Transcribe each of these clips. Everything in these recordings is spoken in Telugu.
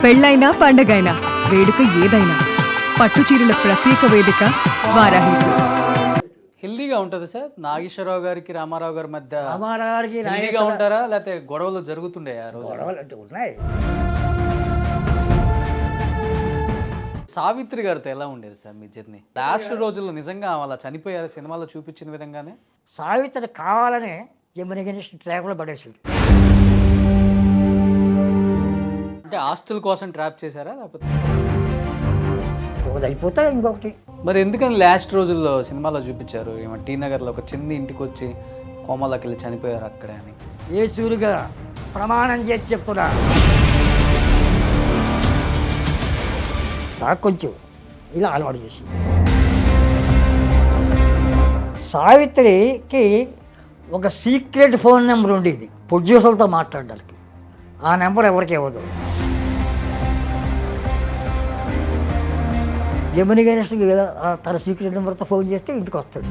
పెళ్ళైనా పండగైనా వేడుక ఏదైనా పట్టు చీరల ప్రత్యేక వేదిక వారాహి సిల్క్స్. హెల్దీగా ఉంటుంది సార్. నాగేశ్వరరావు గారికి రామారావు గారి మధ్య రామారావుకి హెల్దీగా ఉంటారా లేకపోతే గొడవలు జరుగుతుండే ఆ రోజు? గొడవలు అంటే ఉన్నాయి. సావిత్రి గారితో ఎలా ఉండేది సార్ మీ జర్నీ? లాస్ట్ రోజుల్లో నిజంగా అలా చనిపోయారు సినిమాలో చూపించిన విధంగానే? సావిత్రి కావాలనే జమిని గణేష్ ట్రాక్లో పడేసింది. అంటే హాస్టల్ కోసం ట్రాప్ చేశారా లేకపోతే? ఒకటి అయిపోతే ఇంకొకటి. మరి ఎందుకని లాస్ట్ రోజుల్లో సినిమాలో చూపించారు ఏమో టీ నగర్లో ఒక చిన్న ఇంటికి వచ్చి కోమలోకి వెళ్ళి చనిపోయారు అక్కడే అని? ఏ చూరుగా ప్రమాణం చేసి చెప్తున్నా. నాకు కొంచెం ఇలా అలవాటు చేసి సావిత్రికి ఒక సీక్రెట్ ఫోన్ నెంబర్ ఉండేది ప్రొడ్యూసర్లతో మాట్లాడడానికి. ఆ నెంబర్ ఎవరికి ఇవ్వదు. జమిని గణేష్ తన సీక్రెట్ నెంబర్తో ఫోన్ చేస్తే ఇంటికి వస్తాడు.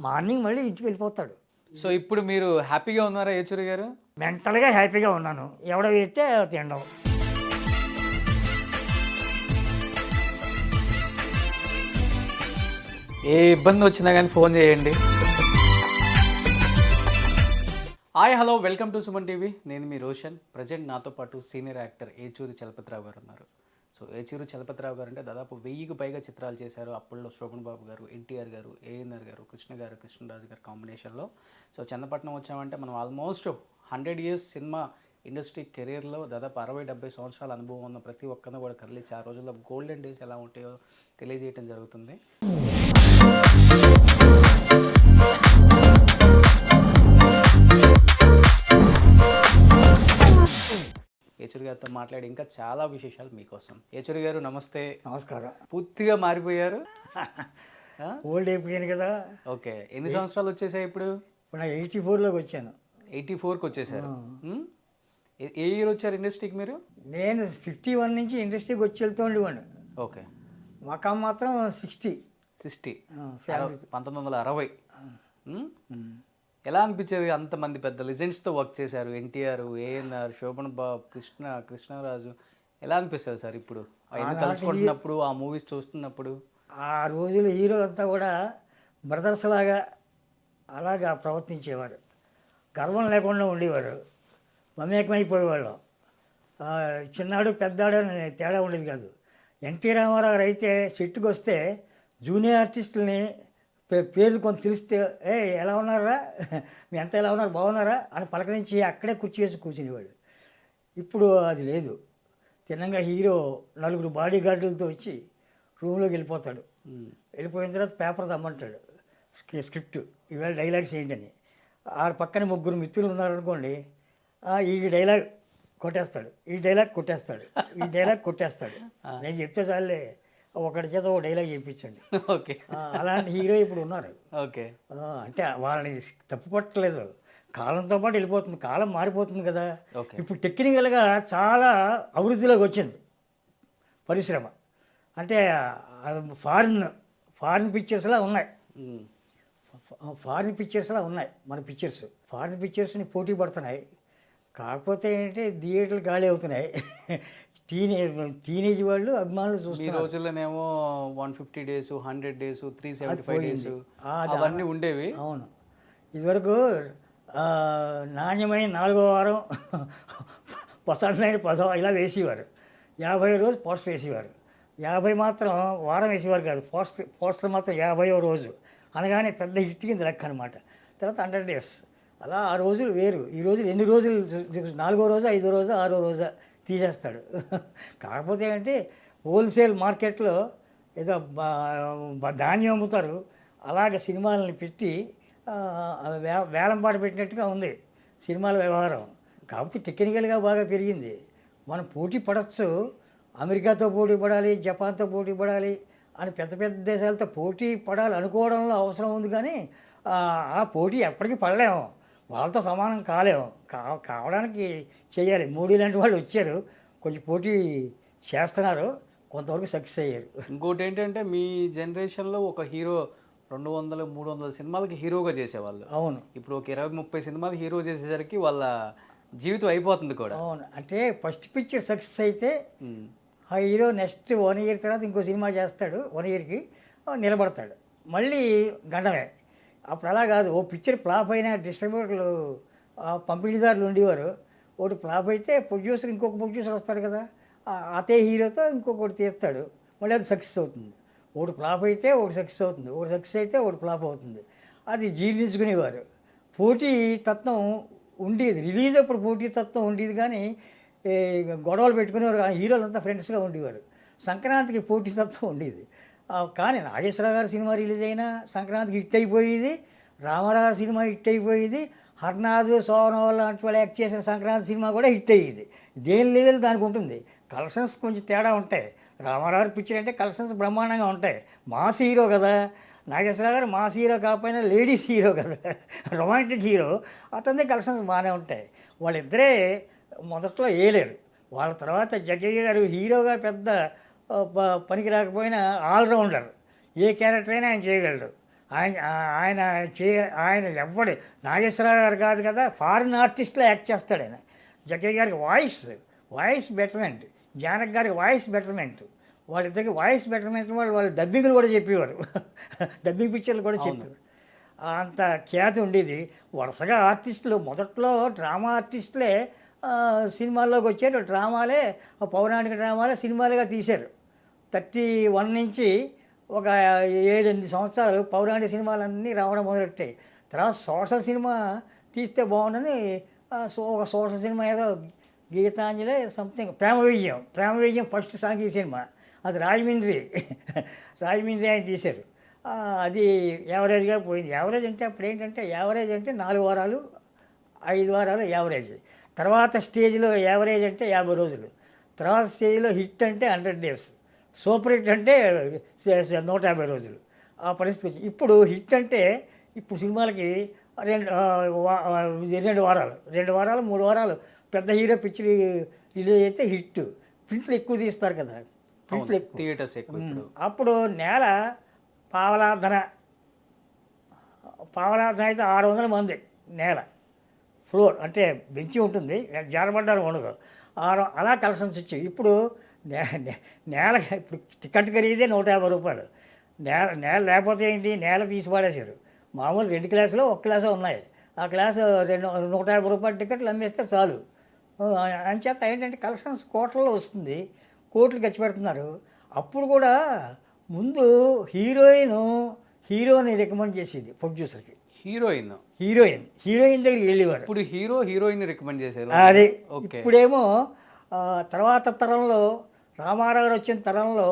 మార్నింగ్ మళ్ళీ ఇంటికి వెళ్ళిపోతాడు. సో ఇప్పుడు మీరు హ్యాపీగా ఉన్నారా ఏచూరి గారు? మెంటల్గా హ్యాపీగా ఉన్నాను. ఎవడ వేస్తే తినడం. ఏ ఇబ్బంది వచ్చినా కానీ ఫోన్ చేయండి. Hi hello, welcome to Suman TV. నేను మీ రోషన్. ప్రజెంట్ నాతో పాటు సీనియర్ యాక్టర్ ఏచూరి చలపతిరావు గారు ఉన్నారు. సో ఏచూరి చలపతిరావు గారు అంటే దాదాపు 1000కి పైగా చిత్రాలు చేశారు. అప్పుల్లో శోభన్ బాబు గారు, ఎన్టీఆర్ గారు, ఏఎన్ఆర్ గారు, కృష్ణ గారు, కృష్ణరాజు గారు కాంబినేషన్లో. సో చన్నపట్నం వచ్చామంటే మనం ఆల్మోస్ట్ 100 ఇయర్స్ సినిమా ఇండస్ట్రీ కెరీర్లో దాదాపు 60-70 సంవత్సరాల అనుభవం ఉన్న ప్రతి ఒక్కరిని కూడా కదిలించి ఆ రోజుల్లో గోల్డెన్ డేస్ ఎలా ఉంటాయో తెలియజేయడం జరుగుతుంది. ఏచూరి గారితో మాట్లాడి ఇంకా చాలా విశేషాలు మీకోసం. ఏచూరి గారు నమస్తే. నమస్కారం. పూర్తిగా మారిపోయారు. ఓల్డ్ అయిపోయాను కదా. ఓకే, ఎన్ని సంవత్సరాలు వచ్చేసాయి ఇప్పుడు? ఇప్పుడు నాకు 84లోకి వచ్చాను. 84కి వచ్చేసారు. ఏ ఇయర్ వచ్చారు ఇండస్ట్రీకి మీరు? నేను 51 నుంచి ఇండస్ట్రీకి వచ్చి వెళ్తూ ఉండేవాడు. ఓకే, మకాం మాత్రం 60. 1960. ఎలా అనిపించేది? అంతమంది పెద్ద లెజెండ్స్తో వర్క్ చేశారు. ఎన్టీఆర్, ఏఎన్ఆర్, శోభన్ బాబు, కృష్ణరాజు. ఎలా అనిపిస్తుంది సార్ ఇప్పుడు తలుచుకుంటున్నప్పుడు, ఆ మూవీస్ చూస్తున్నప్పుడు? ఆ రోజులు హీరోలంతా కూడా బ్రదర్స్ లాగా అలాగా ప్రవర్తించేవారు. గర్వం లేకుండా ఉండేవారు. మమేకమైపోయేవాళ్ళం. చిన్నాడు పెద్దాడు అని తేడా ఉండేది కాదు. ఎన్టీ రామారావు గారు అయితే సెట్కి వస్తే జూనియర్ ఆర్టిస్టులని పేర్లు కొంత తెలిస్తే ఎలా ఉన్నారా, మీ అంతా ఎలా ఉన్నారు, బాగున్నారా అని పలకరించి అక్కడే కుర్చీ వేసి కూర్చునేవాడు. ఇప్పుడు అది లేదు. తిన్నంగా హీరో 4 బాడీ గార్డులతో వచ్చి రూమ్లోకి వెళ్ళిపోతాడు. వెళ్ళిపోయిన తర్వాత పేపర్ తమ్మంటాడు, స్క్రిప్ట్ ఈవేళ డైలాగ్స్ ఏంటని. ఆ పక్కన 3 మిత్రులు ఉన్నారనుకోండి, ఈ డైలాగ్ కొట్టేస్తాడు, ఈ డైలాగ్ కొట్టేస్తాడు, ఈ డైలాగ్ కొట్టేస్తాడు. నేను చెప్తే చాలే ఒకటి చేత ఒక డైలాగ్ చెప్పించండి. ఓకే, అలాంటి హీరో ఇప్పుడు ఉన్నారు. ఓకే, అంటే వాళ్ళని తప్పు పట్టలేదు. కాలంతో పాటు వెళ్ళిపోతుంది, కాలం మారిపోతుంది కదా. ఇప్పుడు టెక్నికల్గా చాలా అభివృద్ధిలోకి వచ్చింది పరిశ్రమ. అంటే ఫారిన్ పిక్చర్స్లా ఉన్నాయి. ఫారిన్ పిక్చర్స్లా ఉన్నాయి మన పిక్చర్స్. ఫారిన్ పిక్చర్స్ని పోటీ పడుతున్నాయి. కాకపోతే ఏంటంటే థియేటర్లు ఖాళీ అవుతున్నాయి. టీనేజ్ వాళ్ళు అభిమానులు చూస్తారు. ఈ రోజుల్లోనేమో 150 days, 100 days, 375 days అవన్నీ ఉండేవి. అవును, ఇదివరకు నాణ్యమైన 4వ వారం, పసందైన 10వ ఇలా వేసేవారు. 50 రోజు పోస్టర్ వేసేవారు. 50 మాత్రం వారం వేసేవారు కాదు, పోస్టర్ మాత్రం 50వ రోజు అనగానే పెద్ద హిట్ కింద లెక్క అనమాట. తర్వాత 100 days అలా ఆ రోజులు వేరు. ఈ రోజులు ఎన్ని రోజులు? 4వ రోజు, 5వ రోజు, 6వ రోజు తీసేస్తాడు. కాకపోతే ఏంటంటే హోల్సేల్ మార్కెట్లో ఏదో ధాన్యం అమ్ముతారు, అలాగే సినిమాలని పెట్టి వేలంపాట పెట్టినట్టుగా ఉంది సినిమాల వ్యవహారం. కాకపోతే టెక్నికల్గా బాగా పెరిగింది. మనం పోటీ పడవచ్చు, అమెరికాతో పోటీ పడాలి, జపాన్తో పోటీ పడాలి అని పెద్ద పెద్ద దేశాలతో పోటీ పడాలి అనుకోవడంలో అవసరం ఉంది. కానీ ఆ పోటీ ఎప్పటికీ పడలేము, వాళ్ళతో సమానం కాలేము. కావడానికి చేయాలి. మోడీ లాంటి వాళ్ళు వచ్చారు, కొంచెం పోటీ చేస్తున్నారు, కొంతవరకు సక్సెస్ అయ్యారు. ఇంకోటి ఏంటంటే మీ జనరేషన్లో ఒక హీరో 200-300 సినిమాలకి హీరోగా చేసేవాళ్ళు. అవును. ఇప్పుడు ఒక 20-30 సినిమాలు హీరో చేసేసరికి వాళ్ళ జీవితం అయిపోతుంది కూడా. అవును, అంటే ఫస్ట్ పిక్చర్ సక్సెస్ అయితే ఉమ్. ఆ హీరో నెక్స్ట్ 1 ఇయర్ తర్వాత ఇంకో సినిమా చేస్తాడు, 1 ఇయర్కి నిలబడతాడు, మళ్ళీ గండమే. అప్పుడు అలా కాదు, ఓ పిక్చర్ ఫ్లాప్ అయిన డిస్ట్రిబ్యూటర్లు పంపిణీదారులు ఉండేవారు. ఒకటి ఫ్లాప్ అయితే ప్రొడ్యూసర్ ఇంకొక ప్రొడ్యూసర్ వస్తాడు కదా, అదే హీరోతో ఇంకొకటి తీస్తాడు, మళ్ళీ అది సక్సెస్ అవుతుంది. ఒకటి ఫ్లాప్ అయితే ఒకటి సక్సెస్ అవుతుంది, ఒకటి సక్సెస్ అయితే ఒకటి ఫ్లాప్ అవుతుంది. అది జీర్ణించుకునేవారు. పోటీ తత్వం ఉండేది, రిలీజ్ అప్పుడు పోటీ తత్వం ఉండేది, కానీ గొడవలు పెట్టుకునేవారు. హీరోలంతా ఫ్రెండ్స్గా ఉండేవారు. సంక్రాంతికి పోటీ తత్వం ఉండేది. కానీ నాగేశ్వరరావు గారి సినిమా రిలీజ్ అయినా సంక్రాంతికి హిట్ అయిపోయేది, రామారావు సినిమా హిట్ అయిపోయేది, హర్నాథ్ సోనోవాల్ లాంటి వాళ్ళు యాక్ట్ చేసిన సంక్రాంతి సినిమా కూడా హిట్ అయ్యేది. దేని లెవెల్ దానికి ఉంటుంది. కలెక్షన్స్ కొంచెం తేడా ఉంటాయి. రామారావు పిక్చర్ అంటే కలెక్షన్స్ బ్రహ్మాండంగా ఉంటాయి. మాస్ హీరో కదా నాగేశ్వరరావు గారు, మాస్ హీరో కాకపోయినా లేడీస్ హీరో కదా, రొమాంటిక్ హీరో, అతనిదే కలెక్షన్స్ బాగానే ఉంటాయి. వాళ్ళిద్దరే మొదట్లో వేయలేరు. వాళ్ళ తర్వాత జగ్గయ్య గారు హీరోగా పెద్ద పనికి రాకపోయినా ఆల్రౌండర్, ఏ క్యారెక్టర్ అయినా ఆయన చేయగలడు. ఆయన ఆయన ఎవడు నాగేశ్వరరావు గారు కాదు కదా, ఫారిన్ ఆర్టిస్ట్లో యాక్ట్ చేస్తాడు ఆయన. జగ్గయ్య గారికి వాయిస్ బెటర్మెంట్, జానక్ గారికి వాయిస్ బెటర్మెంట్, వాళ్ళిద్దరికి వాయిస్ బెటర్మెంట్ వాళ్ళు డబ్బింగ్లు కూడా చెప్పేవారు, డబ్బింగ్ పిక్చర్లు కూడా చెప్పేవారు. అంత ఖ్యాతి ఉండేది. వరుసగా ఆర్టిస్టులు మొదట్లో డ్రామా ఆర్టిస్టులే సినిమాల్లోకి వచ్చారు. డ్రామాలే, పౌరాణిక డ్రామాలే సినిమాలుగా తీశారు. 31 నుంచి ఒక 7-8 సంవత్సరాలు పౌరాణిక సినిమాలన్నీ రావడం మొదలెట్టాయి. తర్వాత సోషల్ సినిమా తీస్తే బాగుండని ఒక సోషల్ సినిమా ఏదో గీతాంజలి సంథింగ్, ప్రేమ విజయం ఫస్ట్ సాంఘిక సినిమా, అది రాజమండ్రి ఆయన తీశారు. అది యావరేజ్గా పోయింది. యావరేజ్ అంటే అప్పుడు ఏంటంటే యావరేజ్ అంటే 4 వారాలు 5 వారాలు యావరేజ్. తర్వాత స్టేజ్లో యావరేజ్ అంటే 50 రోజులు. తర్వాత స్టేజ్లో హిట్ అంటే 100 డేస్, సూపర్ హిట్ అంటే 150 రోజులు. ఆ పరిస్థితి వచ్చింది. ఇప్పుడు హిట్ అంటే ఇప్పుడు సినిమాలకి 2 వారాలు 3 వారాలు పెద్ద హీరో పిక్చర్ రిలీజ్ అయితే హిట్. ప్రింట్లు ఎక్కువ తీస్తారు కదా, ప్రింట్లు ఎక్కువ, థియేటర్స్ ఎక్కువ. అప్పుడు నెల పావలాధన అయితే 600 మంది నెల ఫ్లోర్, అంటే బెంచి ఉంటుంది, జారబడ్డారు ఉండదు, అలా కలెక్షన్స్ వచ్చాయి. ఇప్పుడు నేల ఇప్పుడు టికెట్ ఖరీదే 150 రూపాయలు. నేల లేకపోతే ఏంటి, నేల తీసి పాడేశారు. మామూలు 2 క్లాసులో 1 క్లాసు ఉన్నాయి, ఆ క్లాసు 150 రూపాయల టికెట్లు అమ్మేస్తే చాలు. అంచేత ఏంటంటే కలెక్షన్స్ కోట్లలో వస్తుంది, కోట్లు ఖర్చు పెడుతున్నారు. అప్పుడు కూడా ముందు హీరోని రికమెండ్ చేసేది ప్రొడ్యూసర్కి, హీరోయిన్ దగ్గరికి వెళ్ళేవారు. ఇప్పుడు హీరోయిన్ రికమెండ్ చేశారు. అది ఇప్పుడేమో తర్వాత తరంలో రామారావు వచ్చిన తరంలో,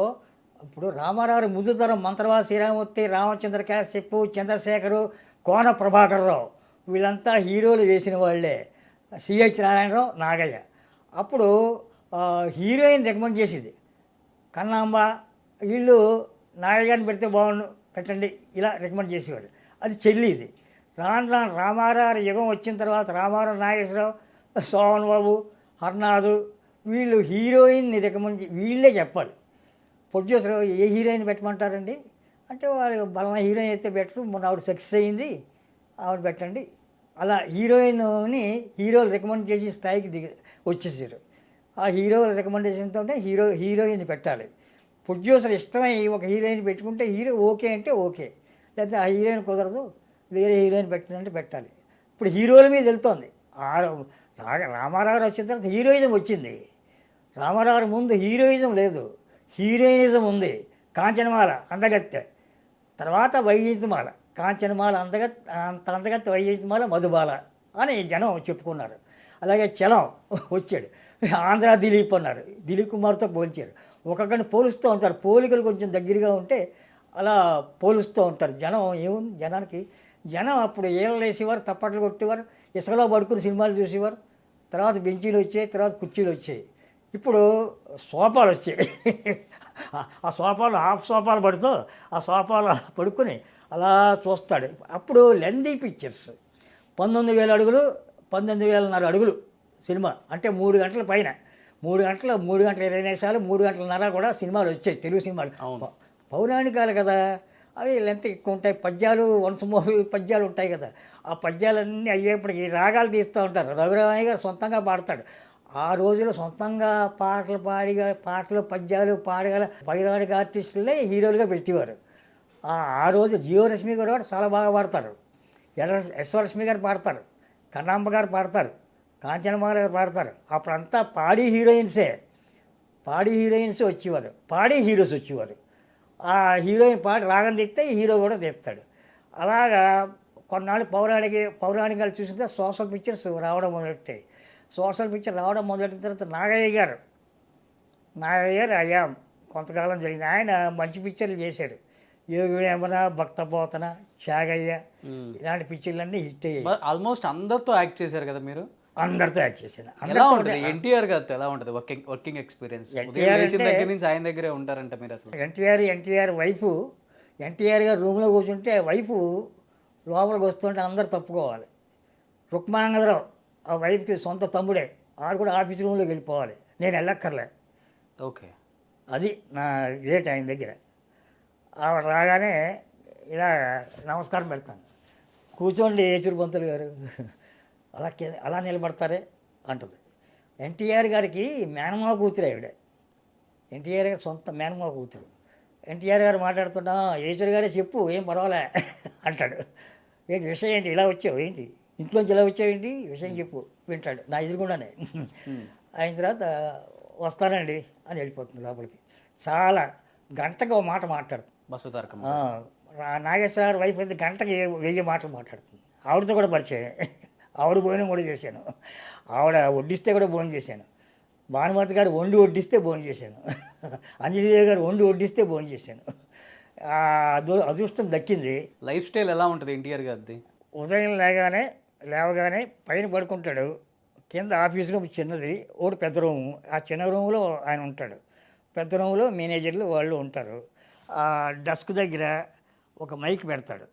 ఇప్పుడు రామారావు ముందు తరం మంత్రవాసి శ్రీరామూర్తి, రామచంద్ర కాశ్యపు, చంద్రశేఖరు, కోన ప్రభాకర్రావు, వీళ్ళంతా హీరోలు వేసిన వాళ్ళే, సిహెచ్ నారాయణరావు, నాగయ్య. అప్పుడు హీరోయిన్ రికమెండ్ చేసేది కన్నాంబ, వీళ్ళు నాగయ్యని పెడితే బాగుండు, పెట్టండి, ఇలా రికమెండ్ చేసేవాడు. అది చెల్లిది. రాను రామారావు యుగం వచ్చిన తర్వాత రామారావు, నాగేశ్వరరావు, సోమన్ బాబు, హర్నాథ్, వీళ్ళు హీరోయిన్ని రికమెండ్ వీళ్ళే చెప్పాలి. ప్రొడ్యూసర్ ఏ హీరోయిన్ పెట్టమంటారండి అంటే వాళ్ళు బలమైన హీరోయిన్ అయితే బెటరు, మొన్న ఆవిడ సక్సెస్ అయ్యింది, ఆవిడ పెట్టండి. అలా హీరోయిన్ని హీరోలు రికమెండ్ చేసి స్థాయికి వచ్చేసారు. ఆ హీరో రికమెండేషన్తో హీరోయిన్ పెట్టాలి. ప్రొడ్యూసర్ ఇష్టమై ఒక హీరోయిన్ పెట్టుకుంటే హీరో ఓకే అంటే ఓకే, లేకపోతే ఆ హీరోయిన్ కుదరదు, వేరే హీరోయిన్ పెట్టాలంటే పెట్టాలి. ఇప్పుడు హీరోల మీద వెళ్తోంది. రామారావు వచ్చిన తర్వాత హీరోయిజం వచ్చింది. రామారావు ముందు హీరోయిజం లేదు, హీరోయినిజం ఉంది. కాంచనమాల అందగత్తె, తర్వాత వైజయంతిమాల, కాంచనమాల అందగత్తె, వైజయంతిమాల, మధుబాల అని జనం చెప్పుకున్నారు. అలాగే చలం వచ్చాడు, ఆంధ్ర దిలీప్ అన్నారు, దిలీప్ కుమార్తో పోల్చారు. ఒక్కొక్కరిని పోలుస్తూ ఉంటారు, పోలికలు కొంచెం దగ్గరగా ఉంటే అలా పోలుస్తూ ఉంటారు. జనం ఏముంది, జనం అప్పుడు ఏళ్ళు వేసేవారు, తప్పట్లు కొట్టేవారు, ఇసుకలో పడుకుని సినిమాలు చూసేవారు. తర్వాత బెంచీలు వచ్చాయి, తర్వాత కుర్చీలు వచ్చాయి. ఇప్పుడు సోఫాలు వచ్చాయి. ఆ సోఫాలు హాఫ్ సోఫాలు పడుతూ ఆ సోఫాలు పడుకుని అలా చూస్తాడు. అప్పుడు లెందీ పిక్చర్స్ 19,000 అడుగులు, 19,500 అడుగులు సినిమా, అంటే 3 గంటల పైన, 3 గంటల 20 నిమిషాలు, 3 గంటలన్నర కూడా సినిమాలు వచ్చాయి, తెలుగు సినిమాలు. పౌరాణికాలు కదా, అవి లెంత్ ఎక్కువ ఉంటాయి. పద్యాలు వన్స్ మోర్ పద్యాలు ఉంటాయి కదా, ఆ పద్యాలన్నీ అయ్యేప్పటికి రాగాలు తీస్తూ ఉంటారు. రఘురామయ్య గారు సొంతంగా పాడతాడు. ఆ రోజుల్లో సొంతంగా పాటలు పద్యాలు పాడగల పైరాడిక ఆర్టిస్టులే హీరోలుగా పెట్టేవారు. ఆ రోజు జీవరశ్మి గారు కూడా చాలా బాగా పాడతారు. ఎస్వరశ్మి గారు పాడతారు, కన్నాంబ గారు పాడతారు, కాంచనమాల గారు పాడతారు. అప్పుడంతా పాడి హీరోయిన్స్ వచ్చేవారు, పాడి హీరోస్ వచ్చేవారు. ఆ హీరోయిన్ పాట రాగం తీస్తే హీరో కూడా తీస్తాడు. అలాగా కొన్నాళ్ళు పౌరాణికాలు చూసిన సోషల్ పిక్చర్స్ రావడం మొదలెట్టాయి. సోషల్ పిక్చర్ రావడం మొదలెట్టిన తర్వాత నాగయ్య గారు అయ్యా కొంతకాలం జరిగింది. ఆయన మంచి పిక్చర్లు చేశారు. యోగి వేమన, భక్తపోతన, త్యాగయ్య ఇలాంటి పిక్చర్లన్నీ హిట్ అయ్యాయి. ఆల్మోస్ట్ అందరితో యాక్ట్ చేశారు కదా మీరు? అందరితో యాక్ట్ చేశాను. ఎలా ఉంటుంది ఎన్టీఆర్ గారితో? ఎలా ఉంటుంది వర్కింగ్ ఎక్స్పీరియన్స్? దగ్గర నుంచి ఆయన దగ్గరే ఉంటారంట మీరు అసలు. ఎన్టీఆర్ వైఫ్, ఎన్టీఆర్ గారు రూమ్లో కూర్చుంటే వైఫ్ లోపలికి వస్తుంటే అందరు తప్పుకోవాలి. రుక్మాంగదరావు ఆ వైఫ్కి సొంత తమ్ముడే, ఆడు కూడా ఆఫీస్ రూమ్లోకి వెళ్ళిపోవాలి, నేను వెళ్ళక్కర్లే. ఓకే, అది నా గ్రేట్ ఆయన దగ్గర. ఆవిడ రాగానే ఇలా నమస్కారం పెడతాను. కూర్చోండి ఏచూరు పంతులు గారు, అలా నిలబడతారే అంటుంది. ఎన్టీఆర్ గారికి మేనమావ కూతురు ఆవిడ. ఎన్టీఆర్ గారి సొంత మేనమావ కూతురు. ఎన్టీఆర్ గారు మాట్లాడుతున్నా ఏచూరు గారే చెప్పు, ఏం పర్వాలే అంటాడు. ఏంటి విషయం, ఏంటి ఇలా వచ్చావు, ఏంటి ఇంట్లోంచి ఇలా వచ్చావేంటి, విషయం చెప్పు వింటాడు నా ఎదురుకుండానే. అయిన తర్వాత వస్తానండి అని వెళ్ళిపోతుంది లోపలికి. చాలా గంటకు ఒక మాట మాట్లాడుతుంది. నాగేశ్వర వైఫ్ అయితే గంటకి 1000 మాటలు మాట్లాడుతుంది. ఆవిడతో కూడా పరిచయం. ఆవిడ భోజనం కూడా చేశాను, ఆవిడ వడ్డిస్తే కూడా భోజనం చేశాను. భానుమతి గారు వండి వడ్డిస్తే భోజనం చేశాను, అంజలిదేవి గారు వండి వడ్డిస్తే భోజనం చేశాను. అదృష్టం దక్కింది. లైఫ్ స్టైల్ ఎలా ఉంటుంది ఎన్టీఆర్ గారిది? ఉదయం లేవగానే పైన పడుకుంటాడు, కింద ఆఫీస్ రూమ్ చిన్నది, ఒకటి పెద్ద రూము. ఆ చిన్న రూములో ఆయన ఉంటాడు, పెద్ద రూములో మేనేజర్లు వాళ్ళు ఉంటారు. ఆ డెస్క్ దగ్గర ఒక మైక్ పెడతాడు.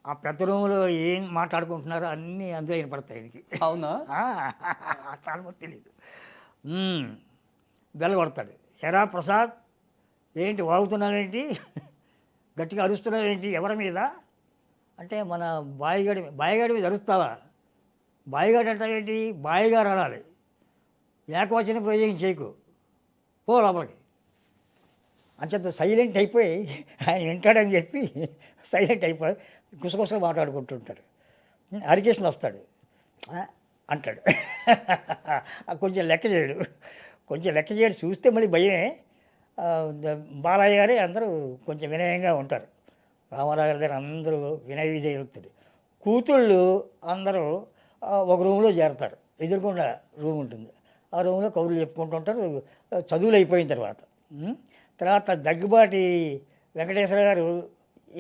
ఆ పెద్ద రూములో ఏం మాట్లాడుకుంటున్నారో అన్నీ అందులో వినపడతాయి ఆయనకి. అవునా? చాలా తెలియదు. బెల్ల కొడతాడు. ఎరా ప్రసాద్, ఏంటి వాగుతున్నావేంటి, గట్టిగా అరుస్తున్నావేంటి, ఎవరి మీద అంటే మన బాయిగాడి మీద అరుస్తావా? బాయిగాడు అంటావేంటి, బాయిగారు అనాలి, ఏకవచన ప్రయోగం చేయకు, పో లోపలికి. అంచేత సైలెంట్ అయిపోయి ఆయన వింటాడని చెప్పి సైలెంట్ అయిపోయి గుసగుసలు మాట్లాడుకుంటుంటారు. హరికృష్ణ వస్తాడు, అంటాడు. కొంచెం లెక్క చేయడు, చూస్తే మళ్ళీ భయమే. బాలయ్య గారే అందరూ కొంచెం వినయంగా ఉంటారు. రామారావు గారి దగ్గర అందరూ వినయ విధేయులుతాడు. కూతుళ్ళు అందరూ ఒక రూమ్లో చేరతారు, ఎదురుకుండా రూమ్ ఉంటుంది. ఆ రూమ్లో కబుర్లు చెప్పుకుంటూ ఉంటారు. చదువులు అయిపోయిన తర్వాత దగ్గుబాటి వెంకటేశ్వర గారు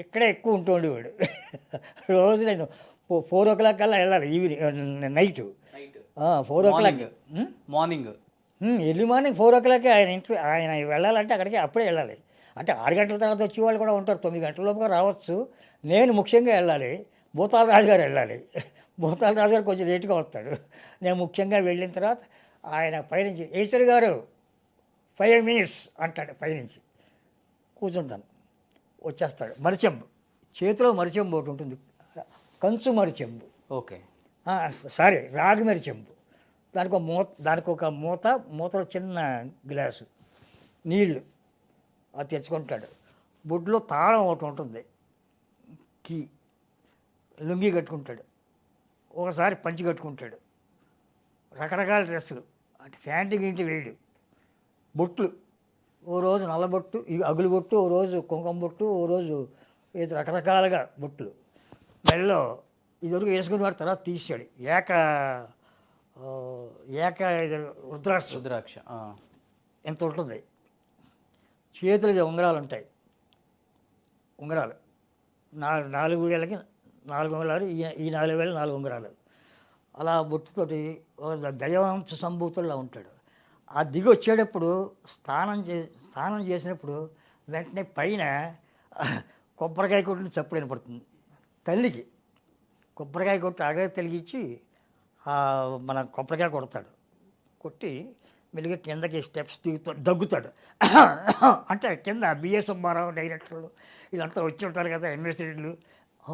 ఇక్కడే ఎక్కువ ఉంటుండేవాడు. రోజు నేను 4 o'clock కల్లా వెళ్ళాలి, evening night 4 o'clock morning, early morning 4 o'clock ఆయన వెళ్ళాలంటే అక్కడికి అప్పుడే వెళ్ళాలి. అంటే 6 గంటల తర్వాత వచ్చేవాళ్ళు కూడా ఉంటారు, 9 గంటల లోపుగా రావచ్చు. నేను ముఖ్యంగా వెళ్ళాలి, భూతాల రాజు గారు వెళ్ళాలి. భూతాల రాజు గారు కొంచెం లేటుగా వస్తాడు. నేను ముఖ్యంగా వెళ్ళిన తర్వాత ఆయన పైనుంచి ఈశ్వరి గారు 5 minutes అంటాడు. పైనుంచి కూర్చుంటాను, వచ్చేస్తాడు. మరిచెంబు చేతిలో మరిచెంబు ఒకటి ఉంటుంది, కంచు మరిచెంబు. ఓకే, సారీ రాగి మరిచెంబు. దానికి ఒక మూతలో చిన్న గ్లాసు నీళ్ళు అది తెచ్చుకుంటాడు. బొడ్లో తాళం ఒకటి ఉంటుంది, కీ, లుంగి కట్టుకుంటాడు, ఒకసారి పంచి కట్టుకుంటాడు, రకరకాల డ్రెస్సులు, అంటే ప్యాంటు గింటి వేయడు. బొట్లు, ఓ రోజు నల్ల బొట్టు, అగులు బొట్టు, ఓ రోజు కుంకుమ బొట్టు, ఓ రోజు ఏదో రకరకాలుగా బొట్లు. మెడలో ఇదివరకు వేసుకుని వాడు తర్వాత తీసాడు రుద్రాక్ష ఎంత ఉంటుంది. చేతులకి ఉంగరాలు ఉంటాయి, ఉంగరాలు 4 వేలకి 4 ఉంగరాలు, ఈ 4 వేలు 4 ఉంగరాలు. అలా బొట్టుతోటి దైవాంశ సంభూతుల్లో ఉంటాడు. ఆ దిగి వచ్చేటప్పుడు స్నానం చేసినప్పుడు వెంటనే పైన కొబ్బరికాయ కొట్టిన చప్పుడు వినపడుతుంది. తల్లికి కొబ్బరికాయ కొట్టి అగర తెలిగించి మన కొబ్బరికాయ కొడతాడు. కొట్టి మెల్లిగా కిందకి స్టెప్స్ దగ్గుతాడు. అంటే కింద బిఎస్ సుబ్బారావు డైరెక్టర్లు వీళ్ళంతా వచ్చి ఉంటారు కదా ఇన్వెస్టిగేటర్లు.